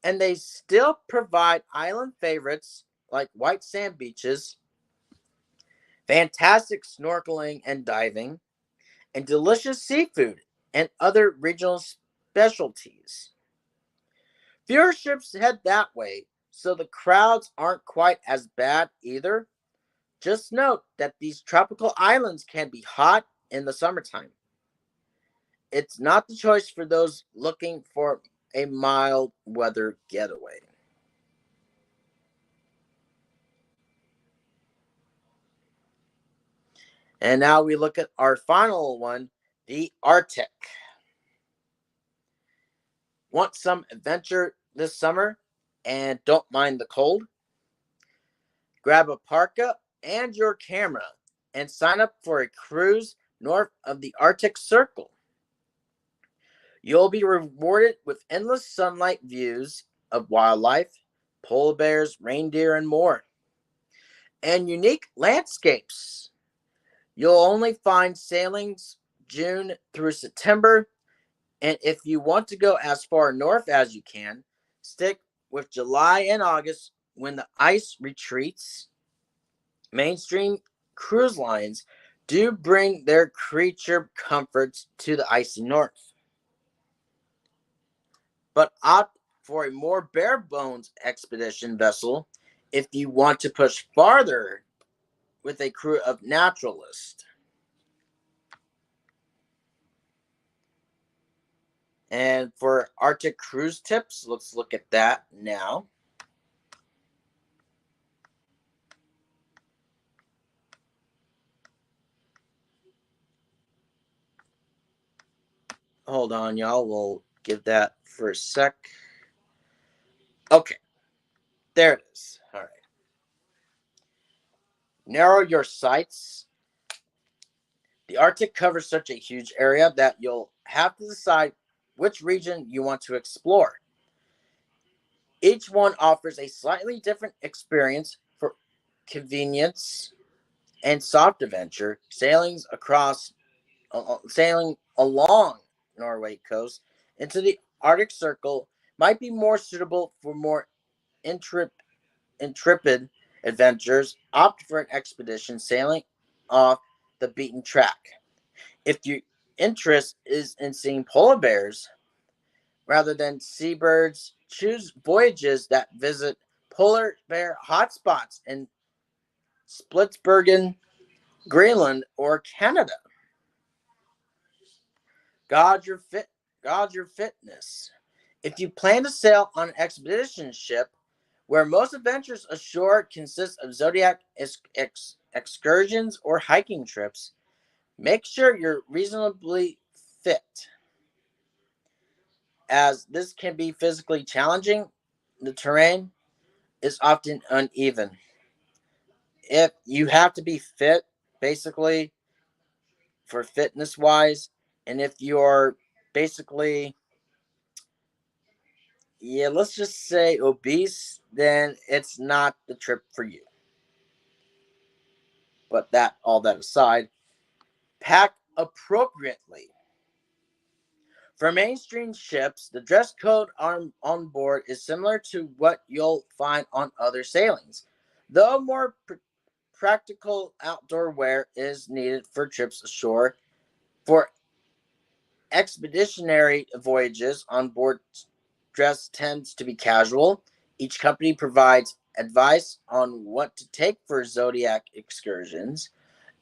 S1: and they still provide island favorites like white sand beaches, fantastic snorkeling and diving, and delicious seafood and other regional specialties. Fewer ships head that way, so the crowds aren't quite as bad either. Just note that these tropical islands can be hot in the summertime. It's not the choice for those looking for a mild weather getaway. And now we look at our final one, the Arctic. Want some adventure this summer and don't mind the cold? Grab a parka and your camera and sign up for a cruise north of the Arctic Circle. You'll be rewarded with endless sunlight views of wildlife, polar bears, reindeer, and more, and unique landscapes. You'll only find sailings June through September, and if you want to go as far north as you can, stick with July and August when the ice retreats. Mainstream cruise lines do bring their creature comforts to the icy north, but opt for a more bare bones expedition vessel if you want to push farther with a crew of naturalists. And for Arctic cruise tips, let's look at that now. Hold on, y'all. We'll give that for a sec. Okay. There it is. All right. Narrow your sights. The Arctic covers such a huge area that you'll have to decide which region you want to explore. Each one offers a slightly different experience for convenience and soft adventure. Sailing along Norway coast into the Arctic Circle might be more suitable for more intrepid adventurers. Opt for an expedition sailing off the beaten track. If your interest is in seeing polar bears rather than seabirds, choose voyages that visit polar bear hotspots in Spitsbergen, Greenland, or Canada. Gauge your fitness. If you plan to sail on an expedition ship, where most adventures ashore consist of zodiac excursions or hiking trips, make sure you're reasonably fit, as this can be physically challenging. The terrain is often uneven. If you have to be fit, basically, for fitness wise, and if you're basically, yeah, let's just say obese, then it's not the trip for you. But all that aside, pack appropriately. For mainstream ships, the dress code on board is similar to what you'll find on other sailings, though more practical outdoor wear is needed for trips ashore. For expeditionary voyages, on board dress tends to be casual. Each company provides advice on what to take for zodiac excursions,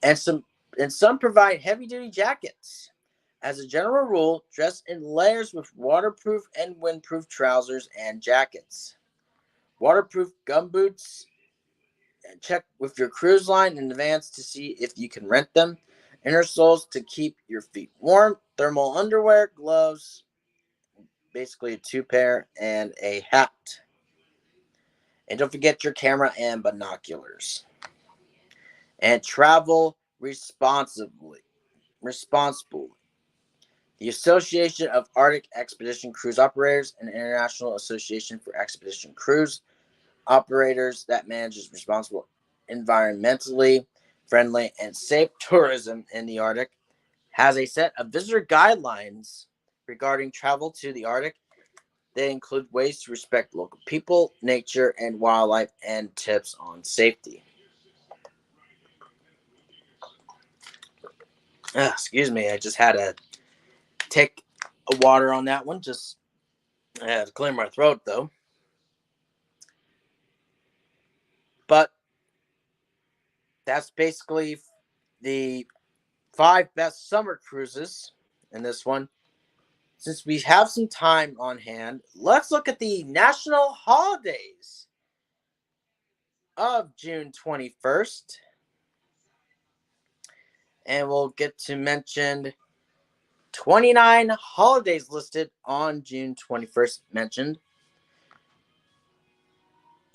S1: and some provide heavy-duty jackets. As a general rule, dress in layers with waterproof and windproof trousers and jackets. Waterproof gumboots. Check with your cruise line in advance to see if you can rent them. Inner soles to keep your feet warm. Thermal underwear, gloves, basically a 2 pair, and a hat. And don't forget your camera and binoculars. And travel responsibly. The Association of Arctic Expedition Cruise Operators and International Association for Expedition Cruise Operators that manages responsible, environmentally friendly, and safe tourism in the Arctic has a set of visitor guidelines regarding travel to the Arctic. They include ways to respect local people, nature, and wildlife, and tips on safety. Excuse me, I just had to take a water on that one. I had to clear my throat, though. But that's basically the 5 best summer cruises in this one. Since we have some time on hand, let's look at the national holidays of June 21st. And we'll get to mention 29 holidays listed on June 21st mentioned.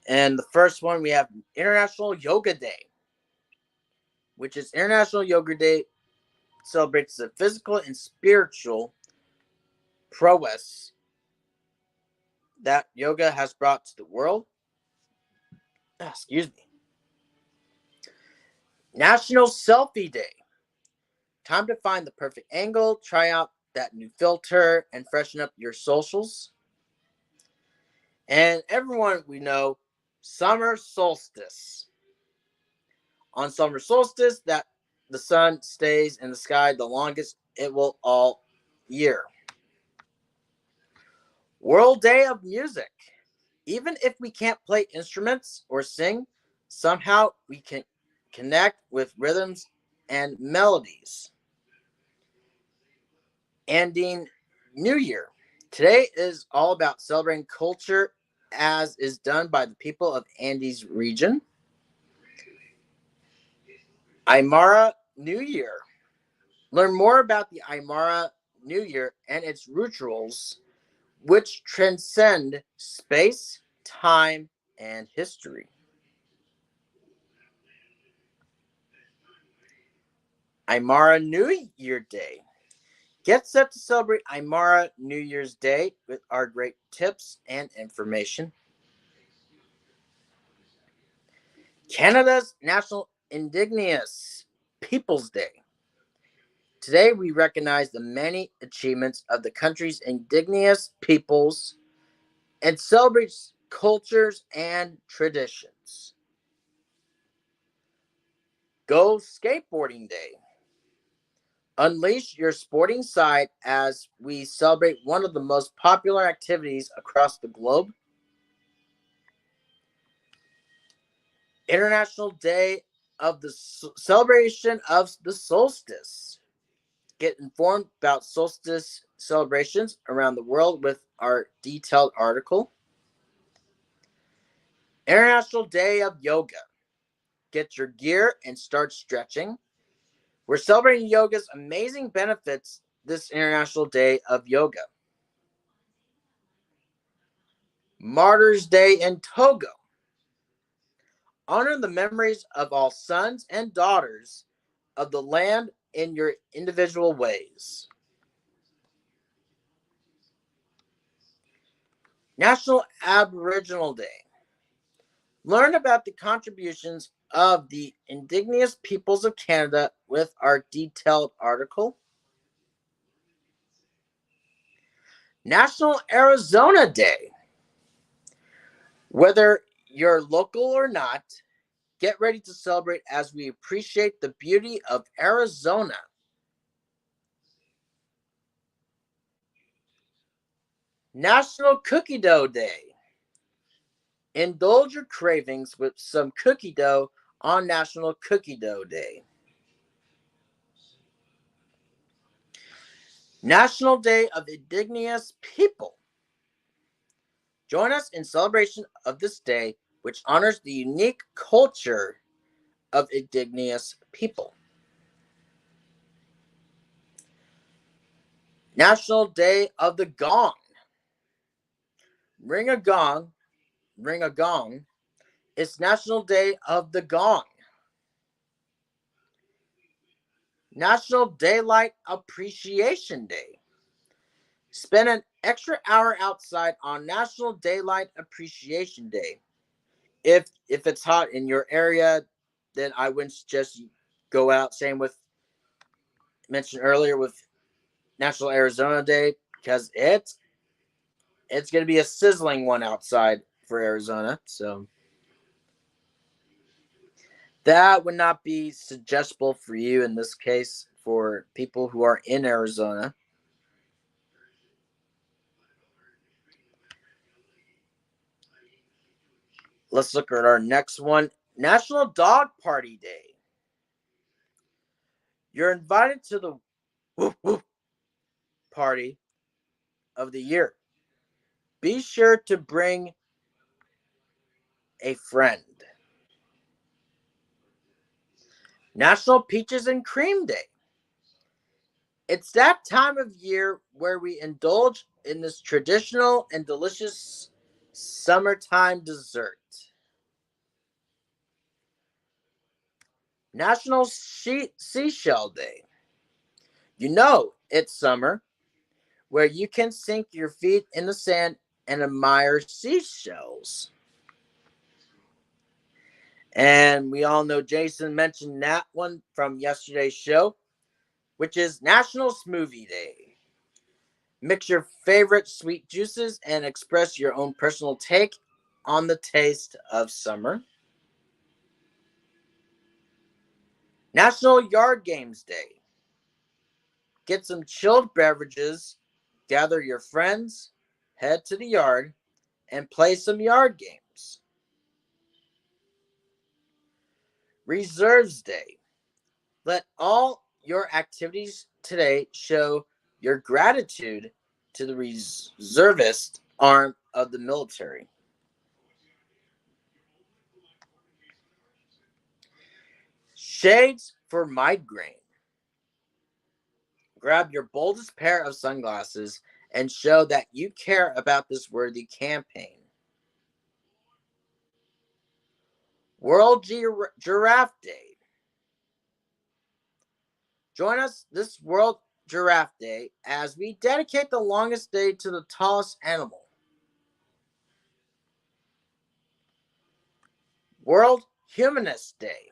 S1: And the first one, we have International Yoga Day, which is International Yoga Day celebrates the physical and spiritual prowess that yoga has brought to the world. Excuse me. National Selfie Day. Time to find the perfect angle, try out that new filter, and freshen up your socials. And everyone we know, summer solstice. On summer solstice, that the sun stays in the sky the longest it will all year. World Day of Music. Even if we can't play instruments or sing, somehow we can connect with rhythms and melodies. Andine New Year. Today is all about celebrating culture as is done by the people of Andes region. Aymara New Year. Learn more about the Aymara New Year and its rituals, which transcend space, time, and history. Aymara New Year Day. Get set to celebrate Aymara New Year's Day with our great tips and information. Canada's National Indigenous Peoples Day. Today we recognize the many achievements of the country's indigenous peoples and celebrates cultures and traditions. Go Skateboarding Day. Unleash your sporting side as we celebrate one of the most popular activities across the globe. International Day of the Celebration of the Solstice. Get informed about solstice celebrations around the world with our detailed article. International Day of Yoga. Get your gear and start stretching. We're celebrating yoga's amazing benefits this International Day of Yoga. Martyrs Day in Togo. Honor the memories of all sons and daughters of the land in your individual ways. National Aboriginal Day. Learn about the contributions of the Indigenous Peoples of Canada with our detailed article. National Arizona Day. Whether you're local or not, get ready to celebrate as we appreciate the beauty of Arizona. National Cookie Dough Day. Indulge your cravings with some cookie dough on National Cookie Dough Day. National Day of Indigenous People. Join us in celebration of this day, which honors the unique culture of Indigenous people. National Day of the Gong. Ring a gong, ring a gong. It's National Day of the Gong. National Daylight Appreciation Day. Spend an extra hour outside on National Daylight Appreciation Day. If it's hot in your area, then I wouldn't suggest you go out. Same with mentioned earlier with National Arizona Day, because it's going to be a sizzling one outside for Arizona. So that would not be suggestible for you in this case for people who are in Arizona. Let's look at our next one. National Dog Party Day. You're invited to the woof woof party of the year. Be sure to bring a friend. National Peaches and Cream Day. It's that time of year where we indulge in this traditional and delicious summertime dessert. National Seashell Day. You know it's summer, where you can sink your feet in the sand and admire seashells. And we all know Jason mentioned that one from yesterday's show, which is National Smoothie Day. Mix your favorite sweet juices and express your own personal take on the taste of summer. National Yard Games Day. Get some chilled beverages, gather your friends, head to the yard, and play some yard games. Reserves Day. Let all your activities today show your gratitude to the reservist arm of the military. Shades for migraine. Grab your boldest pair of sunglasses and show that you care about this worthy campaign. World Giraffe Day. Join us this World Giraffe Day as we dedicate the longest day to the tallest animal. World Humanist Day.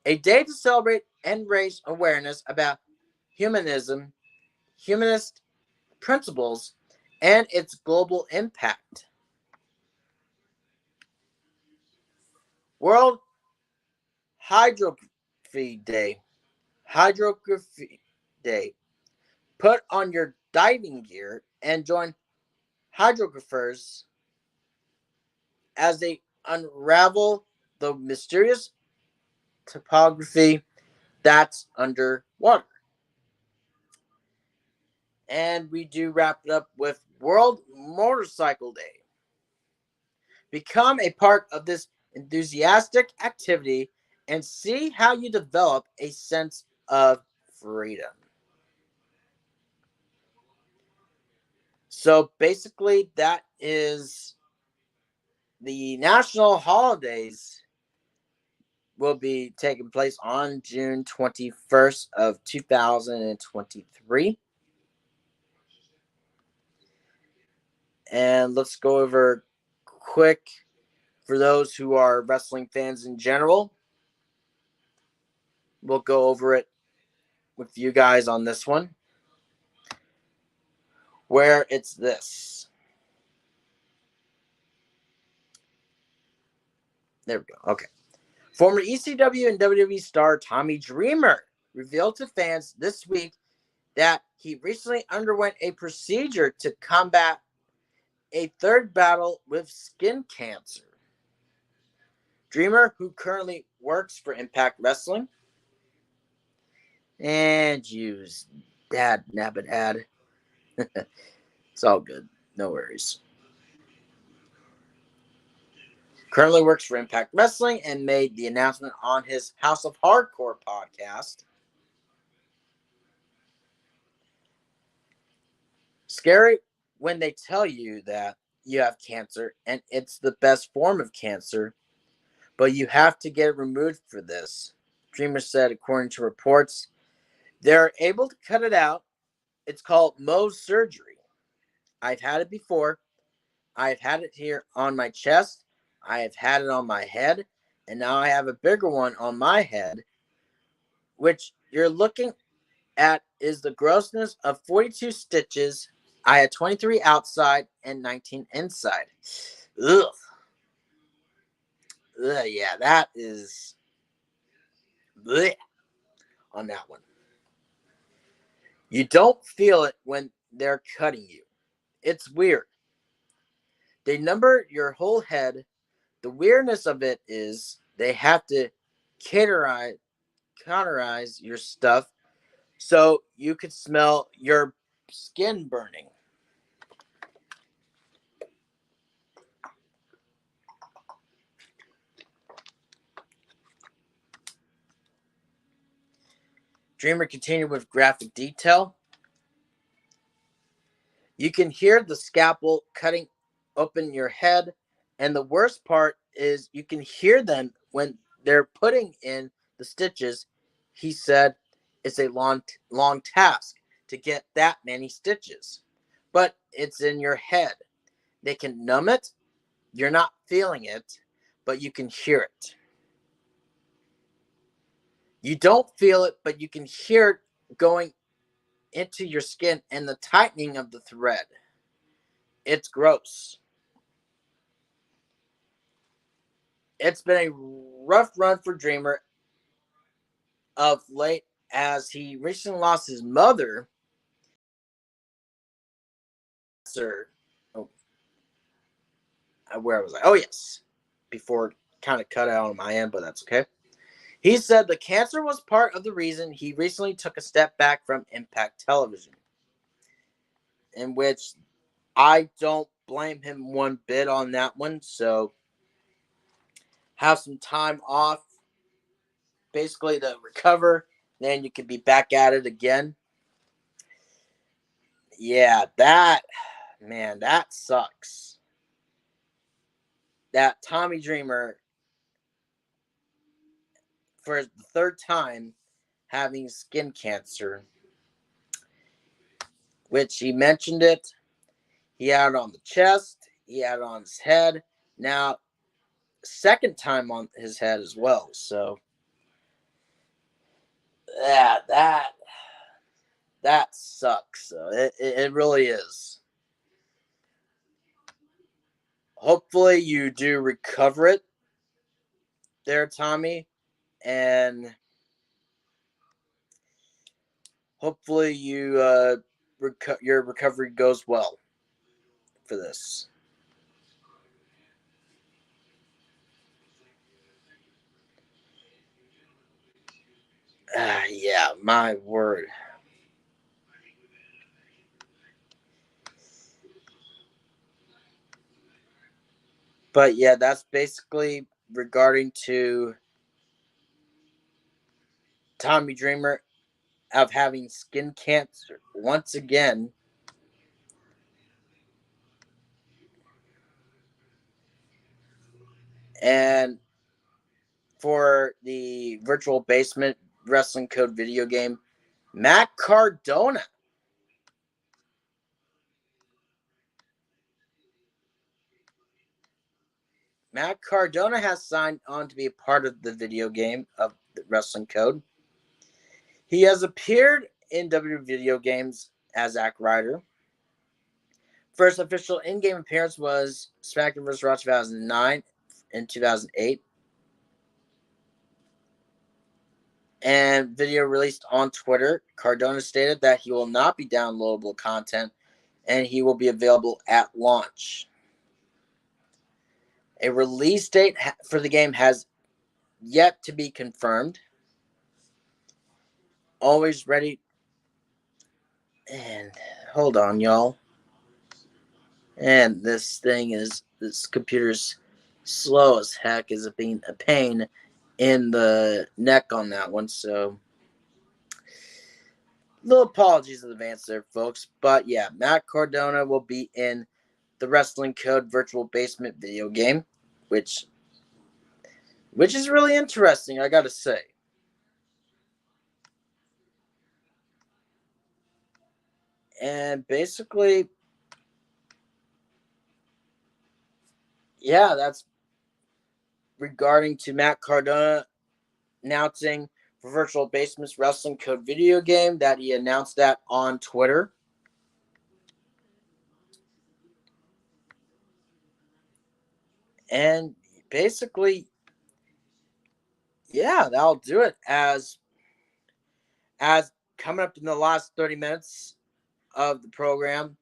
S1: A day to celebrate and raise awareness about humanism, humanist principles, and its global impact. World Hydrography Day. Hydrography Day. Put on your diving gear and join hydrographers as they unravel the mysterious topography that's underwater. And we do wrap it up with World Motorcycle Day. Become a part of this enthusiastic activity and see how you develop a sense of freedom. So basically, that is the national holidays will be taking place on June 21st of 2023. And let's go over quick for those who are wrestling fans in general. We'll go over it with you guys on this one, where it's this. There we go. Okay. Former ECW and WWE star Tommy Dreamer revealed to fans this week that he recently underwent a procedure to combat a third battle with skin cancer. Dreamer, who currently works for Impact Wrestling, and use Dad Nabbit ad. It's all good. No worries. Currently works for Impact Wrestling and made the announcement on his House of Hardcore podcast. Scary when they tell you that you have cancer and it's the best form of cancer, but you have to get removed for this. Dreamer said, according to reports, they're able to cut it out. It's called Mohs surgery. I've had it before. I've had it here on my chest. I have had it on my head. And now I have a bigger one on my head, which you're looking at is the grossness of 42 stitches. I had 23 outside and 19 inside. Ugh. Ugh, yeah, that is bleh on that one. You don't feel it when they're cutting you. It's weird. They number your whole head. The weirdness of it is they have to cauterize your stuff so you could smell your skin burning. Dreamer continued with graphic detail. You can hear the scalpel cutting open your head, and the worst part is you can hear them when they're putting in the stitches. He said it's a long task to get that many stitches, but it's in your head. They can numb it. You're not feeling it, but you can hear it. You don't feel it, but you can hear it going into your skin and the tightening of the thread. It's gross. It's been a rough run for Dreamer of late as he recently lost his mother. Sir, where was I? Oh, yes. Before it kind of cut out on my end, but that's okay. He said the cancer was part of the reason he recently took a step back from Impact Television, in which I don't blame him one bit on that one. So have some time off, basically to recover, then you can be back at it again. Yeah, that sucks. That Tommy Dreamer, for the third time, having skin cancer, which he mentioned it. He had it on the chest. He had it on his head. Now, second time on his head as well. So, that sucks. It really is. Hopefully you do recover it there, Tommy. And hopefully your recovery goes well for this. Yeah, my word. But yeah, that's basically regarding to Tommy Dreamer of having skin cancer once again. And for the Virtual Basement Wrestling Code video game, Matt Cardona. Matt Cardona has signed on to be a part of the video game of the Wrestling Code. He has appeared in WWE video games as Zack Ryder. First official in-game appearance was SmackDown vs. Raw 2009 in 2008. And video released on Twitter, Cardona stated that he will not be downloadable content and he will be available at launch. A release date for the game has yet to be confirmed. Always ready. And hold on, y'all. And this computer's slow as heck, is being a pain in the neck on that one. So, little apologies in advance there, folks. But yeah, Matt Cardona will be in the Wrestling Code Virtual Basement video game, which is really interesting, I gotta say. And basically, yeah, that's regarding to Matt Cardona announcing for Virtual Basement's Wrestling Code video game that he announced that on Twitter. And basically, yeah, that'll do it as coming up in the last 30 minutes of the program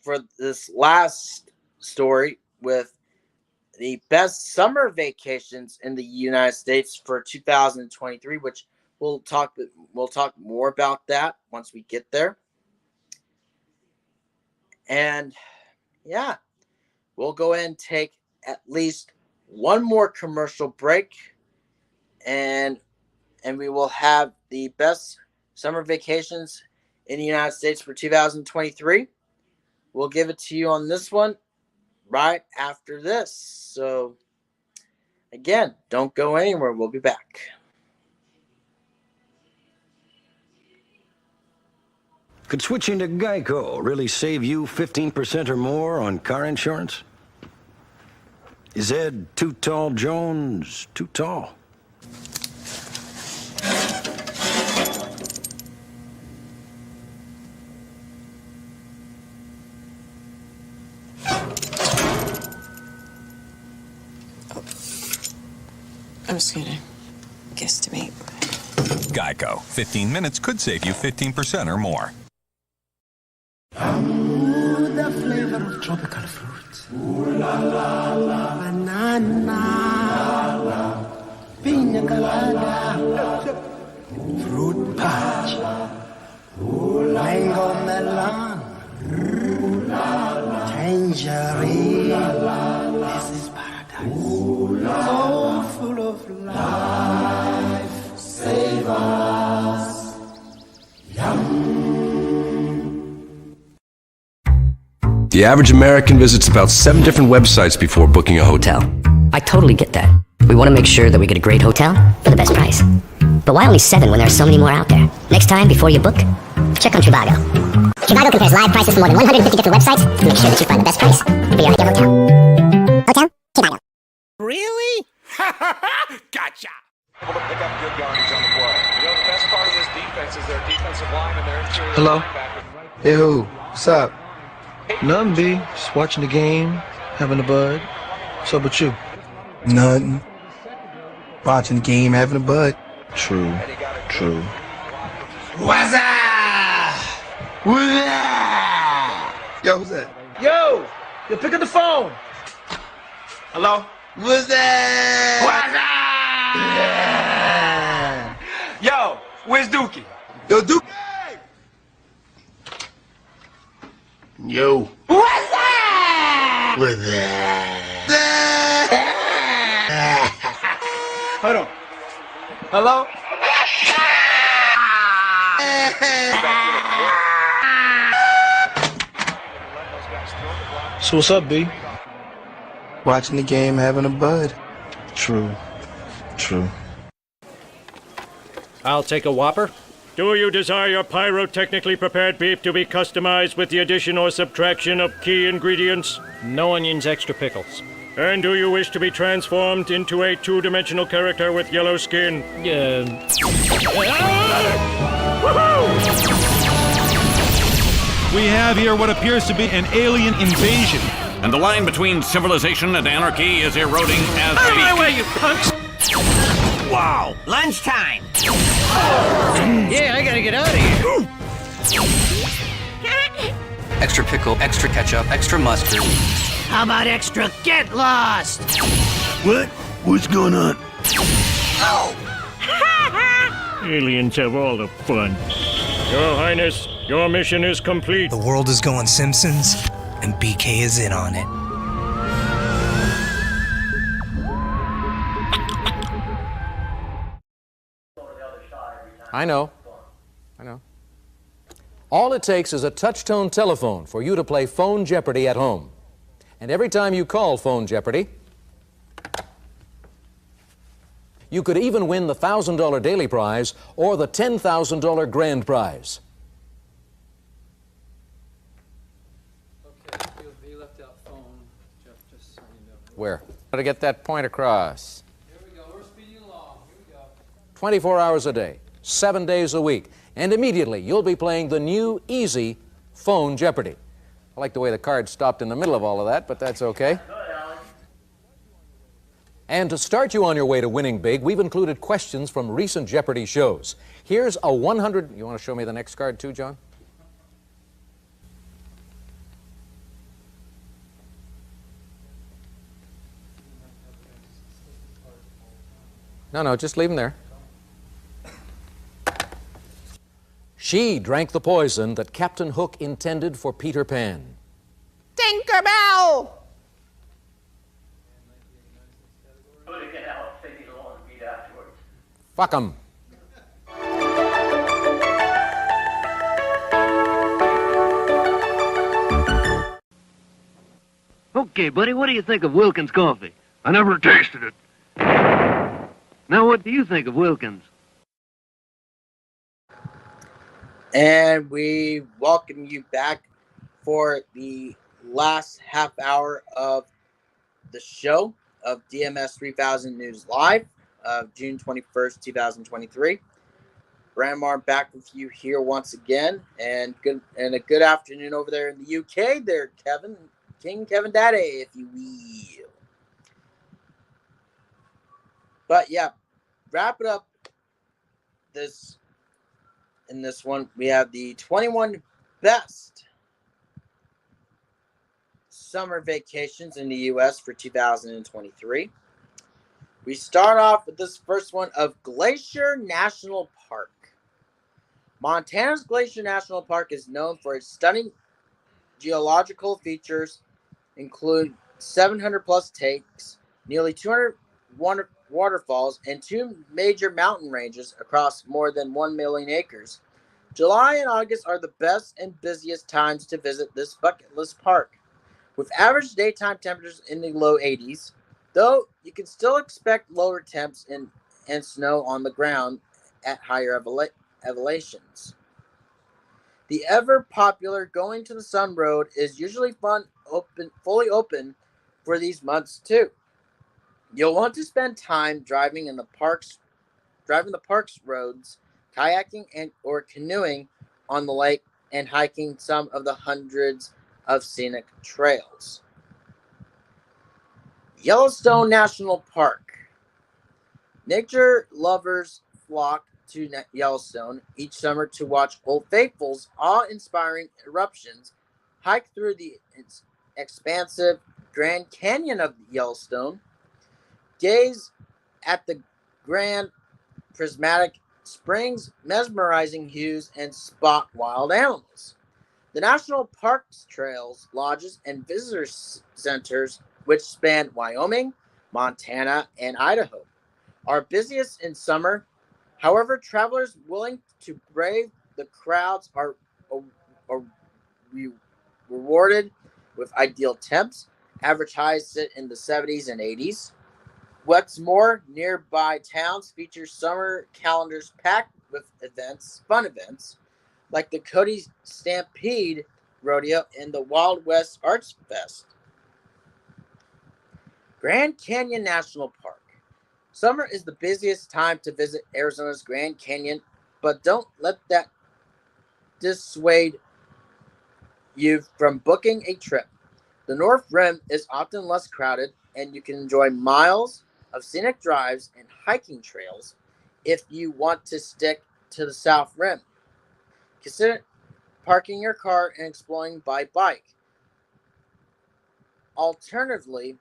S1: for this last story with the best summer vacations in the United States for 2023, which we'll talk more about that once we get there. And yeah, we'll go ahead and take at least one more commercial break, and we will have the best summer vacations in the United States for 2023. We'll give it to you on this one right after this. So, again, don't go anywhere. We'll be back.
S5: Could switching to Geico really save you 15% or more on car insurance? Is Ed Too Tall Jones too tall?
S6: I'm just gonna guesstimate.
S25: Geico. 15 minutes could save you 15% or more.
S20: Ooh, the flavor of tropical fruit. Ooh la la la. Banana. La, la. Pina colada. Fruit punch. Ooh, la, mango melon. Ooh, la, la. Tangerine. La, la, la. This is paradise. Ooh, la, so full of life. Save us. Yum.
S7: The average American visits about 7 different websites before booking a hotel.
S8: I totally get that. We want to make sure that we get a great hotel for the best price. But why only 7 when there are so many more out there? Next time, before you book, check on Trivago. Trivago compares live prices from more than 150 different websites to make sure that you find the best price for your ideal hotel. Hotel? Trivago.
S30: Really?
S21: Gotcha! Able to pick up good yardage on the play. You know, the best part of this defense is their defensive line and their interior
S9: Hello?
S21: linebackers.
S9: Hey, who? What's up? Nothing, B. Just watching the game, having a bud. What's up with you? Nothing. Watching the game, having a bud. True. True.
S30: What's up?
S9: What's up? Yo, who's that?
S30: Yo, pick up the phone.
S9: Hello?
S30: What's that?
S9: What's up? Yo, where's Dookie? Yo, Dookie! Yo.
S30: What's up?
S9: What's that? Hold on. Hello? So what's up, B? Watching the game, having a bud. True. True.
S10: I'll take a Whopper. Do you desire your pyrotechnically prepared beef to be customized with the addition or subtraction of key ingredients?
S28: No onions, extra pickles.
S10: And do you wish to be transformed into a two-dimensional character with yellow skin?
S11: We have here what appears to be an alien invasion.
S13: And the line between civilization and anarchy is eroding as
S30: Out of my
S13: we...
S30: way, you punks!
S26: Wow! Lunchtime!
S28: Yeah, I gotta get out of here.
S14: Extra pickle, extra ketchup, extra mustard.
S26: How about extra get lost?
S11: What? What's going on?
S10: Aliens have all the fun. Your Highness, your mission is complete.
S30: The world is going Simpsons, and BK is in on it.
S15: I know. All it takes is a touch-tone telephone for you to play Phone Jeopardy at home. And every time you call Phone Jeopardy, you could even win the $1,000 daily prize or the $10,000 grand prize.
S16: Okay, you left out phone, Jeff, just so you know.
S15: Where? How to get that point across.
S16: Here we go, we're speeding along, here we go.
S15: 24 hours a day, 7 days a week, and immediately you'll be playing the new, easy Phone Jeopardy. I like the way the card stopped in the middle of all of that, but that's okay. And to start you on your way to winning big, we've included questions from recent Jeopardy shows. Here's a 100... You want to show me the next card too, John? No, just leave them there. She drank the poison that Captain Hook intended for Peter Pan.
S30: Tinkerbell!
S15: Fuck 'em.
S17: Okay, buddy, what do you think of Wilkins coffee? I never tasted it. Now, what do you think of Wilkins?
S1: And we welcome you back for the last half hour of the show of DMS 3000 News Live of June 21st, 2023. Brandmar back with you here once again, and a good afternoon over there in the UK there, King Kevin Daddy, if you will. But yeah, wrap it up in this one, we have the 21 best summer vacations in the U.S. for 2023. We start off with this first one of Glacier National Park. Montana's Glacier National Park is known for its stunning geological features, include 700 plus takes, nearly 200 waterfalls, and 2 major mountain ranges across more than 1 million acres. July and August are the best and busiest times to visit this bucket list park, with average daytime temperatures in the low 80s, though you can still expect lower temps and snow on the ground at higher elevations. The ever-popular Going to the Sun Road is usually fully open for these months too. You'll want to spend time driving the park's roads, kayaking or canoeing on the lake, and hiking some of the hundreds of scenic trails. Yellowstone National Park. Nature lovers flock to Yellowstone each summer to watch Old Faithful's awe-inspiring eruptions, hike through the expansive Grand Canyon of Yellowstone, gaze at the grand prismatic springs, mesmerizing views, and spot wild animals. The national parks, trails, lodges, and visitor centers, which span Wyoming, Montana, and Idaho, are busiest in summer. However, travelers willing to brave the crowds are rewarded with ideal temps. Average highs sit in the 70s and 80s. What's more, nearby towns feature summer calendars packed with fun events, like the Cody Stampede Rodeo and the Wild West Arts Fest. Grand Canyon National Park. Summer is the busiest time to visit Arizona's Grand Canyon, but don't let that dissuade you from booking a trip. The North Rim is often less crowded, and you can enjoy miles of scenic drives and hiking trails if you want to stick to the South Rim. Consider parking your car and exploring by bike. Alternatively,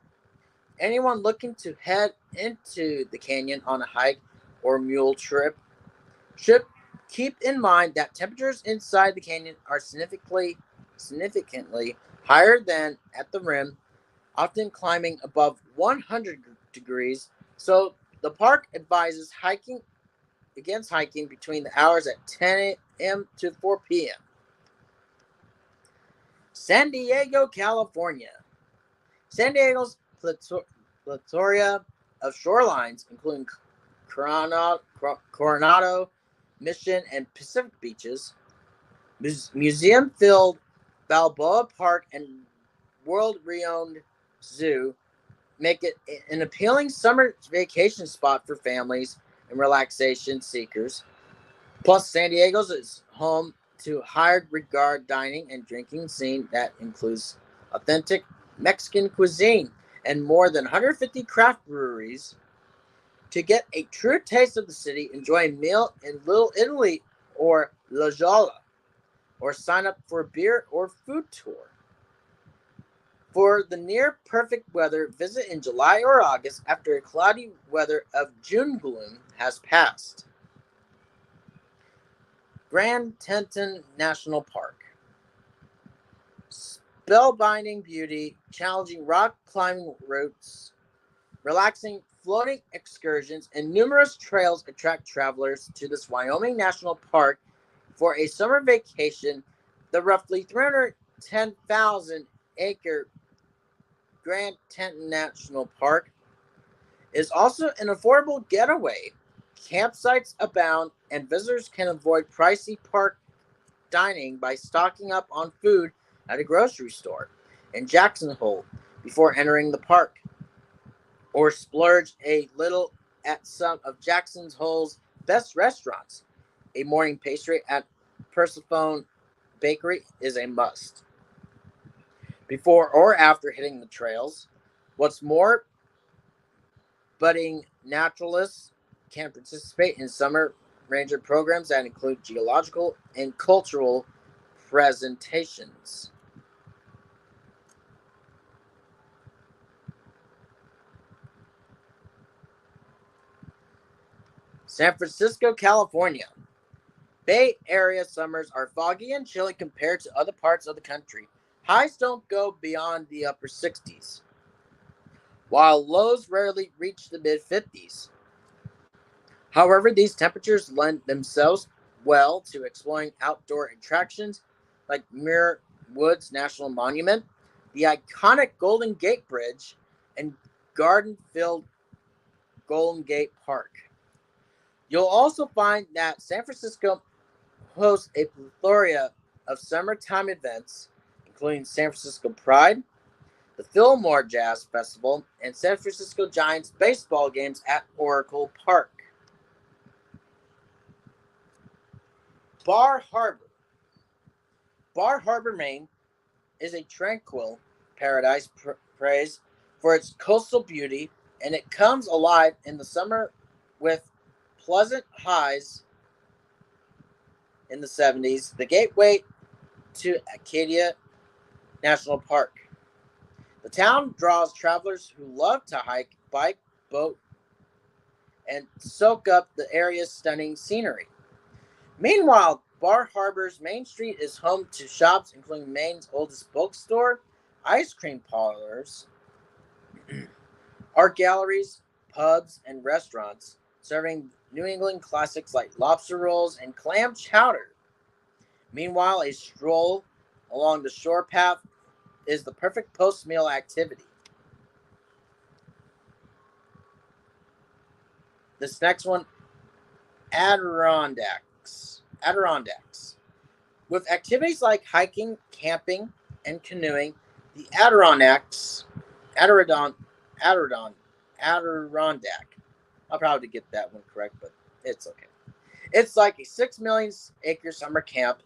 S1: anyone looking to head into the canyon on a hike or mule trip should keep in mind that temperatures inside the canyon are significantly higher than at the rim, often climbing above 100 degrees. So the park advises against hiking between the hours at 10 a.m. to 4 p.m. San Diego, California. San Diego's plethora of shorelines, including Coronado, Mission, and Pacific beaches, museum-filled Balboa Park, and world-renowned zoo, make it an appealing summer vacation spot for families and relaxation seekers. Plus, San Diego's is home to high regard dining and drinking scene that includes authentic Mexican cuisine and more than 150 craft breweries. To get a true taste of the city, enjoy a meal in Little Italy or La Jolla, or sign up for a beer or food tour. For the near perfect weather, visit in July or August after a cloudy weather of June gloom has passed. Grand Teton National Park. Spellbinding beauty, challenging rock climbing routes, relaxing floating excursions, and numerous trails attract travelers to this Wyoming National Park for a summer vacation. The roughly 310,000 acre Grand Teton National Park is also an affordable getaway. Campsites abound, and visitors can avoid pricey park dining by stocking up on food at a grocery store in Jackson Hole before entering the park, or splurge a little at some of Jackson Hole's best restaurants. A morning pastry at Persephone Bakery is a must. Before or after hitting the trails. What's more, budding naturalists can participate in summer ranger programs that include geological and cultural presentations. San Francisco, California. Bay Area summers are foggy and chilly compared to other parts of the country. Highs don't go beyond the upper 60s, while lows rarely reach the mid-50s. However, these temperatures lend themselves well to exploring outdoor attractions like Muir Woods National Monument, the iconic Golden Gate Bridge, and garden-filled Golden Gate Park. You'll also find that San Francisco hosts a plethora of summertime events, including San Francisco Pride, the Fillmore Jazz Festival, and San Francisco Giants baseball games at Oracle Park. Bar Harbor. Bar Harbor, Maine is a tranquil paradise praised for its coastal beauty, and it comes alive in the summer with pleasant highs in the 70s, the gateway to Acadia National Park. The town draws travelers who love to hike, bike, boat, and soak up the area's stunning scenery. Meanwhile, Bar Harbor's Main Street is home to shops including Maine's oldest bookstore, ice cream parlors, art galleries, pubs, and restaurants serving New England classics like lobster rolls and clam chowder. Meanwhile, a stroll along the shore path is the perfect post-meal activity. This next one, Adirondacks. With activities like hiking, camping, and canoeing, the Adirondack. I'll probably get that one correct, but it's okay. It's like a 6 million acre summer camp,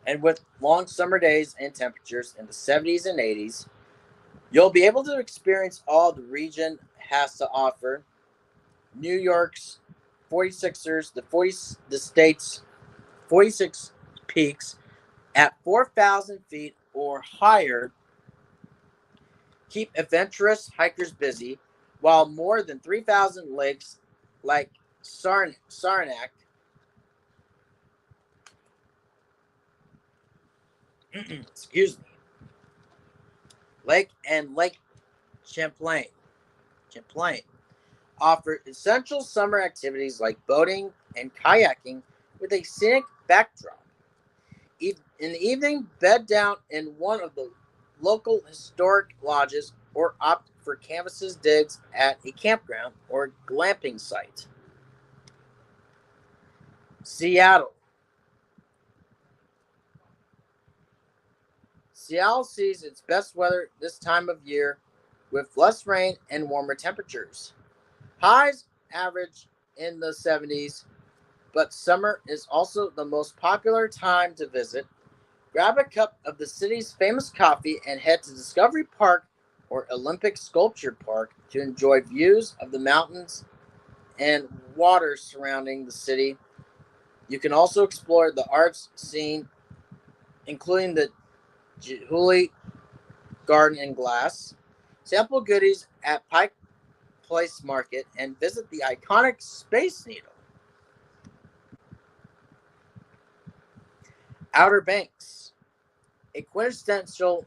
S1: and with long summer days and temperatures in the 70s and 80s, you'll be able to experience all the region has to offer. New York's 46ers, the state's 46 peaks at 4,000 feet or higher keep adventurous hikers busy, while more than 3,000 lakes like Saranac, excuse me, Lake Champlain offer essential summer activities like boating and kayaking with a scenic backdrop. In the evening, bed down in one of the local historic lodges or opt for canvases digs at a campground or glamping site. Seattle. Seattle sees its best weather this time of year with less rain and warmer temperatures. Highs average in the 70s, but summer is also the most popular time to visit. Grab a cup of the city's famous coffee and head to Discovery Park or Olympic Sculpture Park to enjoy views of the mountains and water surrounding the city. You can also explore the arts scene, including the Julie Garden and Glass, sample goodies at Pike Place Market, and visit the iconic Space Needle. Outer Banks, a quintessential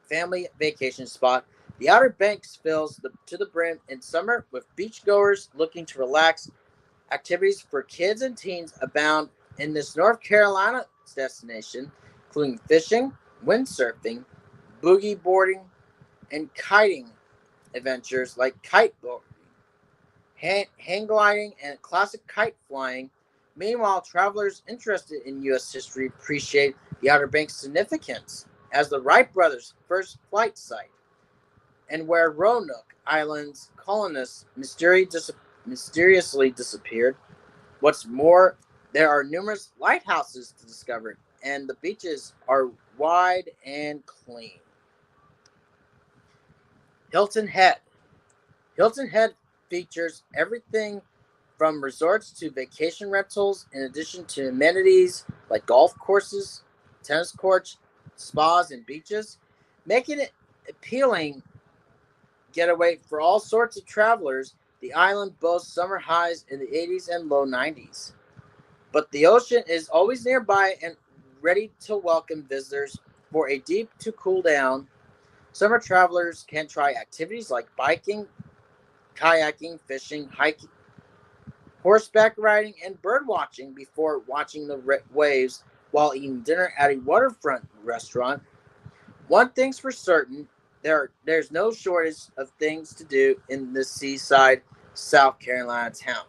S1: family vacation spot. The Outer Banks fills to the brim in summer with beachgoers looking to relax. Activities for kids and teens abound in this North Carolina destination, including fishing, windsurfing, boogie boarding, and kiting adventures like kite boarding, hang gliding, and classic kite flying. Meanwhile, travelers interested in U.S. history appreciate the Outer Banks' significance as the Wright brothers' first flight site, and where Roanoke Island's colonists mysteriously disappeared. What's more, there are numerous lighthouses to discover, and the beaches are wide and clean. Hilton Head. Hilton Head features everything from resorts to vacation rentals, in addition to amenities like golf courses, tennis courts, spas, and beaches, making it appealing getaway for all sorts of travelers. The island boasts summer highs in the 80s and low 90s, but the ocean is always nearby and ready to welcome visitors for a deep to cool down. Summer travelers can try activities like biking, kayaking, fishing, hiking, horseback riding, and bird watching before watching the waves while eating dinner at a waterfront restaurant. One thing's for certain, there's no shortage of things to do in this seaside South Carolina town.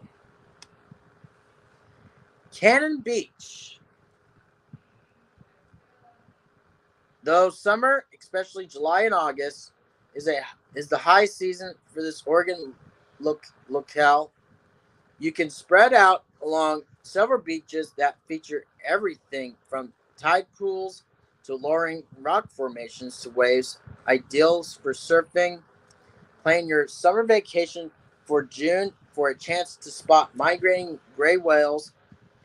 S1: Cannon Beach. Though summer, especially July and August, is the high season for this Oregon locale, you can spread out along several beaches that feature everything from tide pools to alluring rock formations to waves, ideals for surfing. Plan your summer vacation for June for a chance to spot migrating gray whales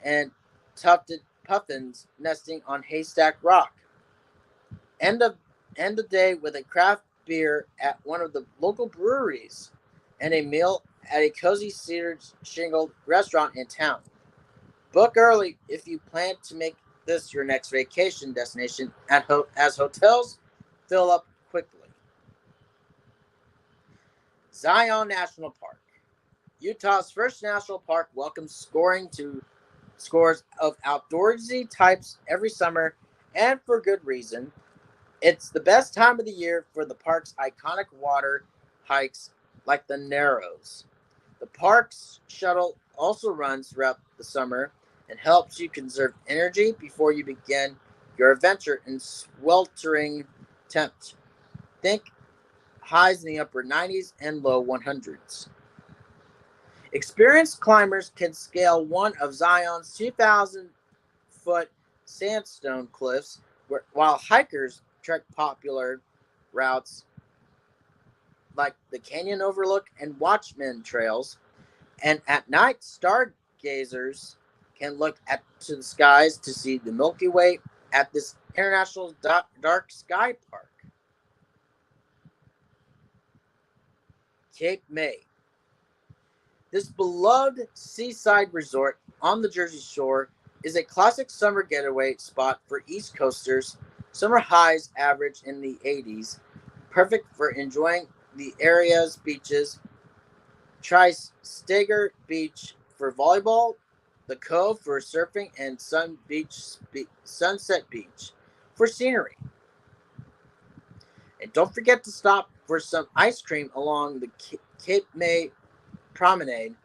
S1: and tufted puffins nesting on Haystack Rock. End the day with a craft beer at one of the local breweries and a meal at a cozy cedar shingled restaurant in town. Book early if you plan to make this your next vacation destination as hotels fill up quickly. Zion National Park. Utah's first national park welcomes scores of outdoorsy types every summer, and for good reason. It's the best time of the year for the park's iconic water hikes like the Narrows. The park's shuttle also runs throughout the summer and helps you conserve energy before you begin your adventure in sweltering temps. Think highs in the upper 90s and low 100s. Experienced climbers can scale one of Zion's 2,000-foot sandstone cliffs, while hikers trek popular routes like the Canyon Overlook and Watchman trails. And at night, stargazers can look to the skies to see the Milky Way at this international dark sky park. Cape May. This beloved seaside resort on the Jersey Shore is a classic summer getaway spot for East Coasters. Summer highs average in the 80s, perfect for enjoying the area's beaches. Try Steger Beach for volleyball, the Cove for surfing, and Sunset Beach for scenery. And don't forget to stop for some ice cream along the Cape May Promenade.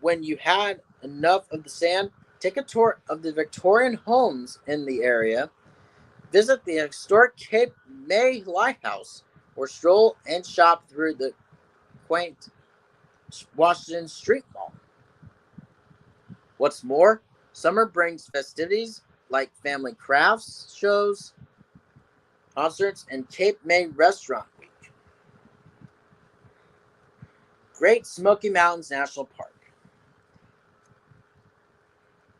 S1: When you had enough of the sand, take a tour of the Victorian homes in the area. Visit the historic Cape May Lighthouse or stroll and shop through the quaint Washington Street Mall. What's more, summer brings festivities like family crafts shows, concerts, and Cape May Restaurant Week. Great Smoky Mountains National Park.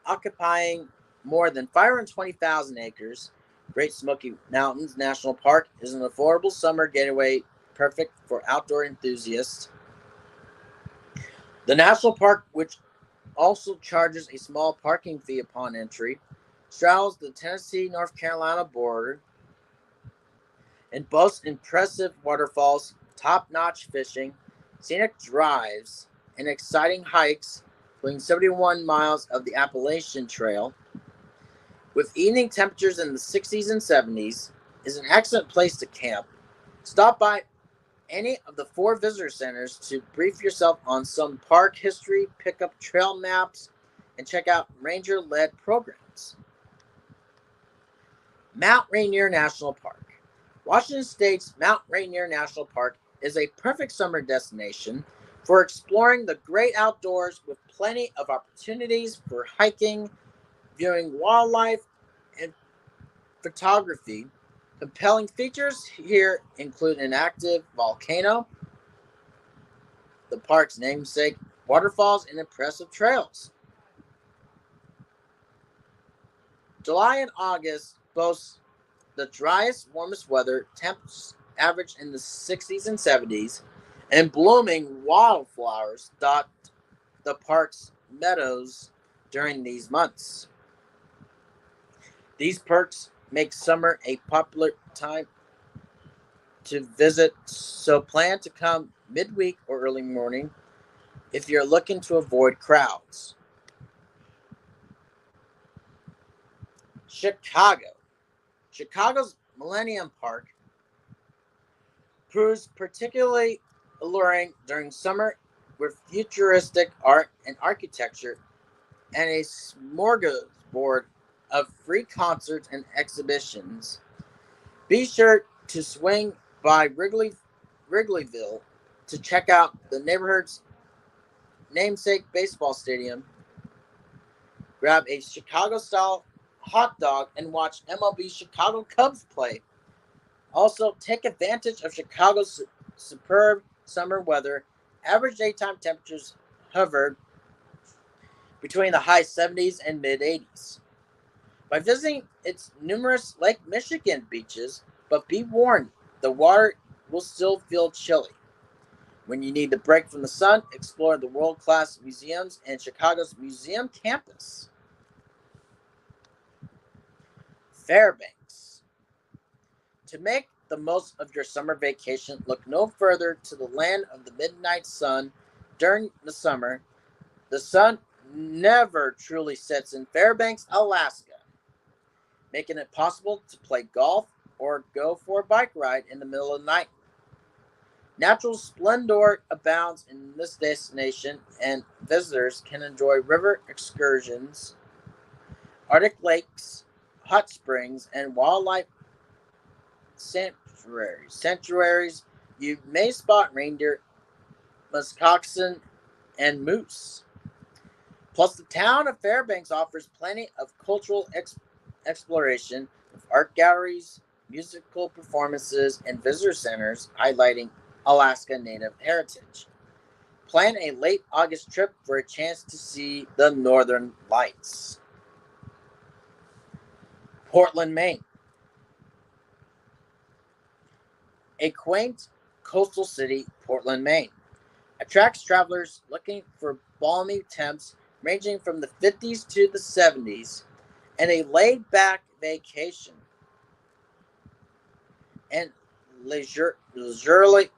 S1: Occupying more than 520,000 acres, Great Smoky Mountains National Park is an affordable summer getaway perfect for outdoor enthusiasts. The national park, which also charges a small parking fee upon entry, straddles the Tennessee-North Carolina border and boasts impressive waterfalls, top-notch fishing, scenic drives, and exciting hikes, including 71 miles of the Appalachian Trail. With evening temperatures in the 60s and 70s, is an excellent place to camp. Stop by any of the 4 visitor centers to brief yourself on some park history, pick up trail maps, and check out ranger-led programs. Mount Rainier National Park. Washington State's Mount Rainier National Park is a perfect summer destination for exploring the great outdoors with plenty of opportunities for hiking, viewing wildlife, and photography. Compelling features here include an active volcano, the park's namesake, waterfalls, and impressive trails. July and August boast the driest, warmest weather, temps average in the 60s and 70s, and blooming wildflowers dot the park's meadows during these months. These perks make summer a popular time to visit, so plan to come midweek or early morning if you're looking to avoid crowds. Chicago. Chicago's Millennium Park proves particularly alluring during summer with futuristic art and architecture and a smorgasbord of free concerts and exhibitions. Be sure to swing by Wrigleyville to check out the neighborhood's namesake baseball stadium. Grab a Chicago-style hot dog and watch MLB Chicago Cubs play. Also, take advantage of Chicago's superb summer weather. Average daytime temperatures hovered between the high 70s and mid 80s. By visiting its numerous Lake Michigan beaches, but be warned, the water will still feel chilly. When you need a break from the sun, explore the world-class museums and Chicago's museum campus. Fairbanks. To make the most of your summer vacation, look no further to the land of the midnight sun. During the summer, the sun never truly sets in Fairbanks, Alaska, making it possible to play golf or go for a bike ride in the middle of the night. Natural splendor abounds in this destination, and visitors can enjoy river excursions, Arctic lakes, hot springs, and wildlife sanctuaries. You may spot reindeer, muskoxen, and moose. Plus, the town of Fairbanks offers plenty of cultural exploration with art galleries, musical performances, and visitor centers highlighting Alaska Native heritage. Plan a late August trip for a chance to see the Northern Lights. Portland, Maine. A quaint coastal city, Portland, Maine, attracts travelers looking for balmy temps ranging from the 50s to the 70s and a laid-back vacation and leisurely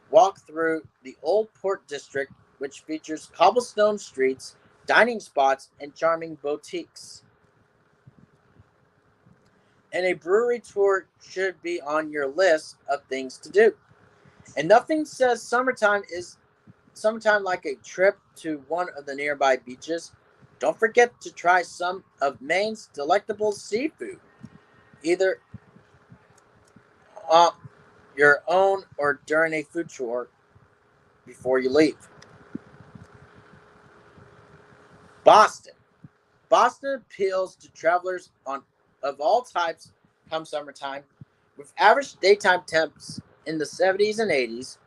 S1: walk through the Old Port District, which features cobblestone streets, dining spots, and charming boutiques. And a brewery tour should be on your list of things to do. And nothing says summertime like a trip to one of the nearby beaches. Don't forget to try some of Maine's delectable seafood, either your own or during a food tour before you leave. Boston. Boston appeals to travelers of all types come summertime. With average daytime temps in the 70s and 80s,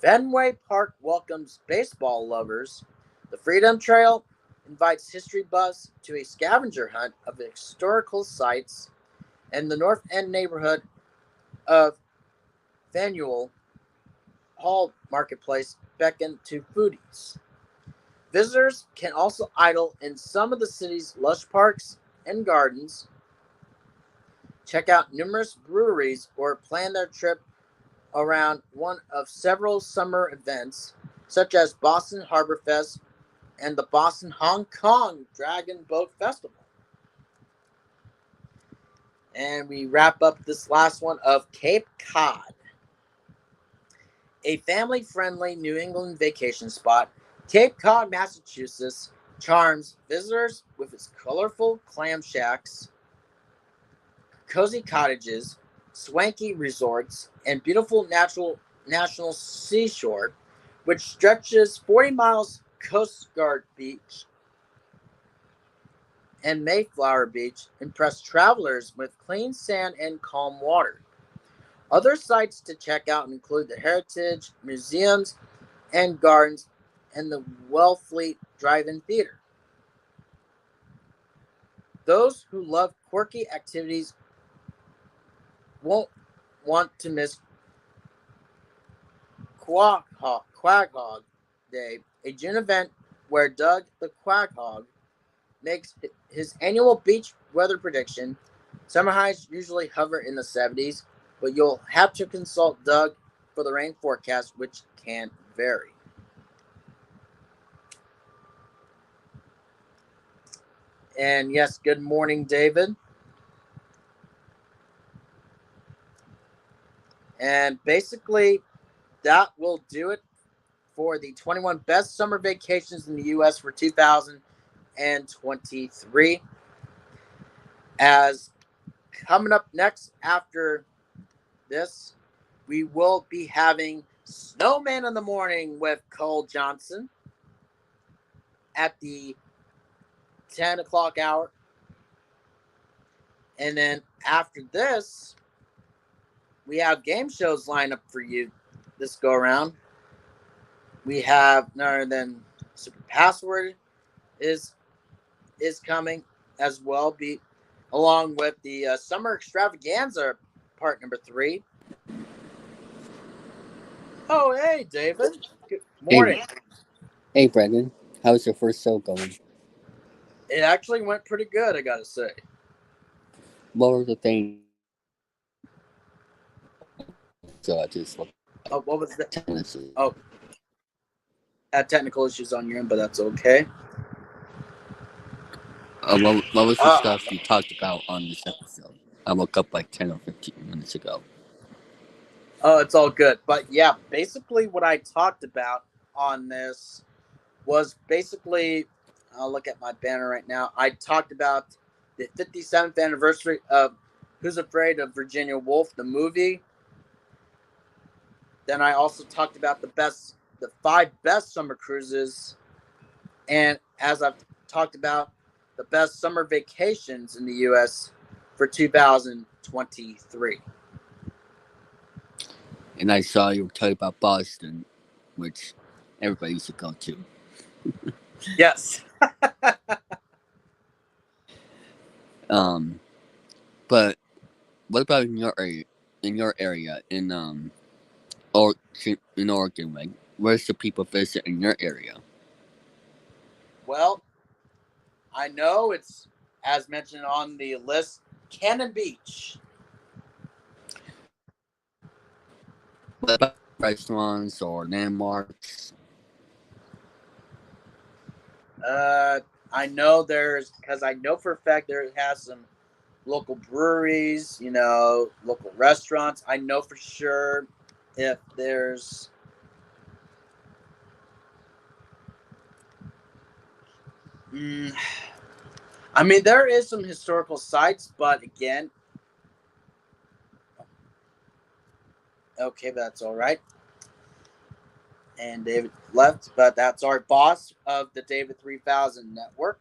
S1: Fenway Park welcomes baseball lovers. The Freedom Trail invites history buffs to a scavenger hunt of historical sites, and the North End neighborhood of Faneuil Hall Marketplace beckon to foodies. Visitors can also idle in some of the city's lush parks and gardens, check out numerous breweries, or plan their trip around one of several summer events, such as Boston Harbor Fest and the Boston Hong Kong Dragon Boat Festival. And we wrap up this last one of Cape Cod, a family-friendly New England vacation spot. Cape Cod, Massachusetts charms visitors with its colorful clam shacks, cozy cottages, swanky resorts, and beautiful national seashore, which stretches 40 miles Coast Guard Beach and Mayflower Beach impress travelers with clean sand and calm water. Other sites to check out include the Heritage Museums and Gardens and the Wellfleet Drive-In Theater. Those who love quirky activities won't want to miss Quaghog Day, a June event where Doug the Quaghog makes his annual beach weather prediction. Summer highs usually hover in the 70s, but you'll have to consult Doug for the rain forecast, which can vary. And yes, good morning, David. And basically, that will do it for the 21 best summer vacations in the U.S. for 2023. As coming up next after this, we will be having Snowman in the Morning with Cole Johnson at the 10 o'clock hour. And then after this, we have game shows lined up for you this go around. We have none other than Super Password is coming as well, along with the Summer Extravaganza part number 3. Oh, hey, David. Good morning.
S2: Hey, Brendan. How's your first show going?
S1: It actually went pretty good, I gotta say.
S2: What were the things? So I just looked.
S1: Oh, what was that? Oh, had technical issues on your end, but that's okay.
S2: What was the stuff you talked about on this episode? I woke up like 10 or 15 minutes ago.
S1: Oh, it's all good. But yeah, basically what I talked about on this was basically, I'll look at my banner right now. I talked about the 57th anniversary of Who's Afraid of Virginia Woolf, the movie. Then I also talked about the 5 best summer cruises. And as I've talked about, the best summer vacations in the U.S. for 2023.
S2: And I saw you were talking about Boston, which everybody used to go to.
S1: Yes.
S2: But what about in your area? In Oregon, like, where's the people visit in your area?
S1: Well, I know it's, as mentioned on the list, Cannon Beach.
S2: What about restaurants or landmarks?
S1: I know because I know for a fact there has some local breweries, local restaurants. I know for sure if there's I mean, there is some historical sites, but again, okay, that's all right. And David left, but that's our boss of the David3000 Network.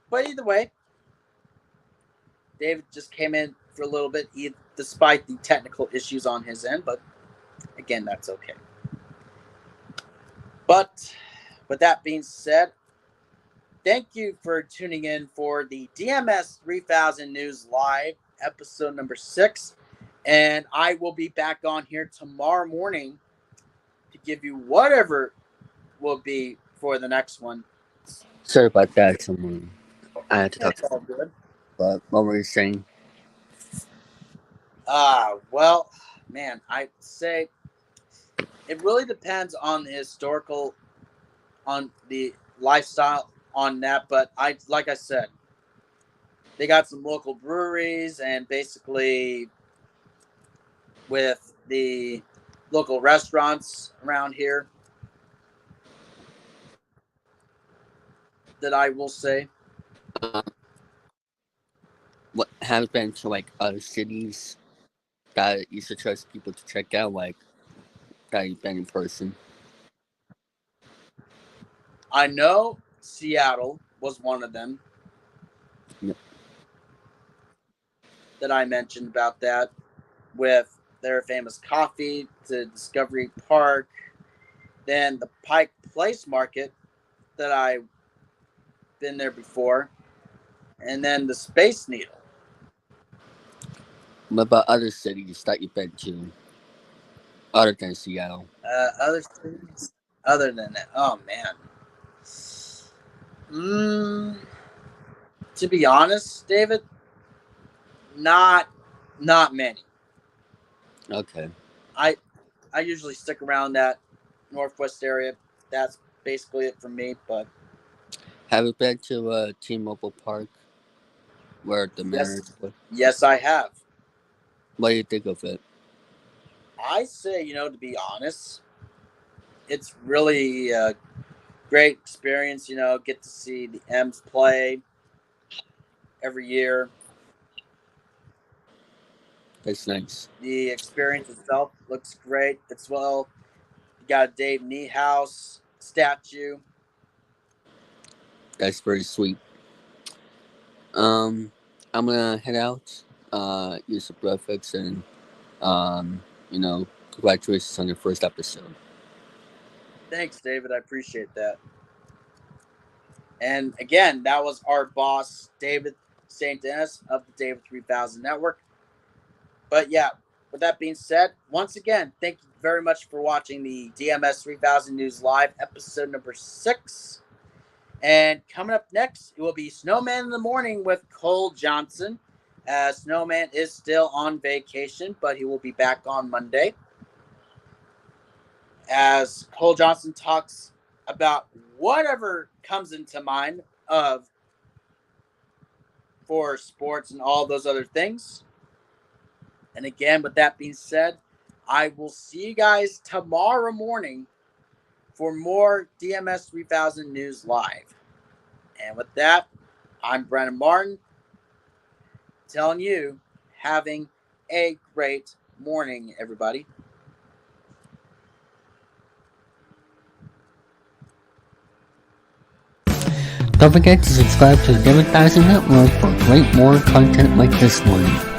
S1: But either way, David just came in for a little bit, despite the technical issues on his end. But again, that's okay. But with that being said, thank you for tuning in for the DMS 3000 News Live, episode number 6. And I will be back on here tomorrow morning to give you whatever will be for the next one.
S2: Sorry about that, someone. I had to talk.
S1: It's all good.
S2: But what were you saying?
S1: Well, man, I'd say it really depends on the historical, on the lifestyle on that. But like I said, they got some local breweries and basically with the local restaurants around here that I will say.
S2: What has been to like other cities that you suggest people to check out, like that you've been in person?
S1: I know Seattle was one of them.
S2: Yep.
S1: That I mentioned about that with their famous coffee to Discovery Park. Then the Pike Place Market that I've been there before. And then the Space Needle.
S2: What about other cities that you've been to other than Seattle?
S1: Other cities other than that. Oh, man. To be honest, David, not many.
S2: Okay.
S1: I usually stick around that Northwest area. That's basically it for me. But
S2: have you been to T-Mobile Park, where the mayor?
S1: Yes, I have.
S2: What do you think of it?
S1: I say, to be honest, it's really a great experience. Get to see the M's play every year.
S2: That's nice.
S1: The experience itself looks great. You got a Dave Niehaus statue.
S2: That's very sweet. I'm gonna head out, use some breakfast, and congratulations on your first episode.
S1: Thanks, David. I appreciate that. And again, that was our boss, David St. Dennis of the David3000 Network. But yeah, with that being said, once again, thank you very much for watching the DMS 3000 News Live, episode number 6. And coming up next, it will be Snowman in the Morning with Cole Johnson. Snowman is still on vacation, but he will be back on Monday. As Cole Johnson talks about whatever comes into mind for sports and all those other things. And again, with that being said, I will see you guys tomorrow morning for more DMS 3000 News Live. And with that, I'm Brandon Martin telling you, having a great morning, everybody.
S2: Don't forget to subscribe to the David3000 Network for great more content like this one.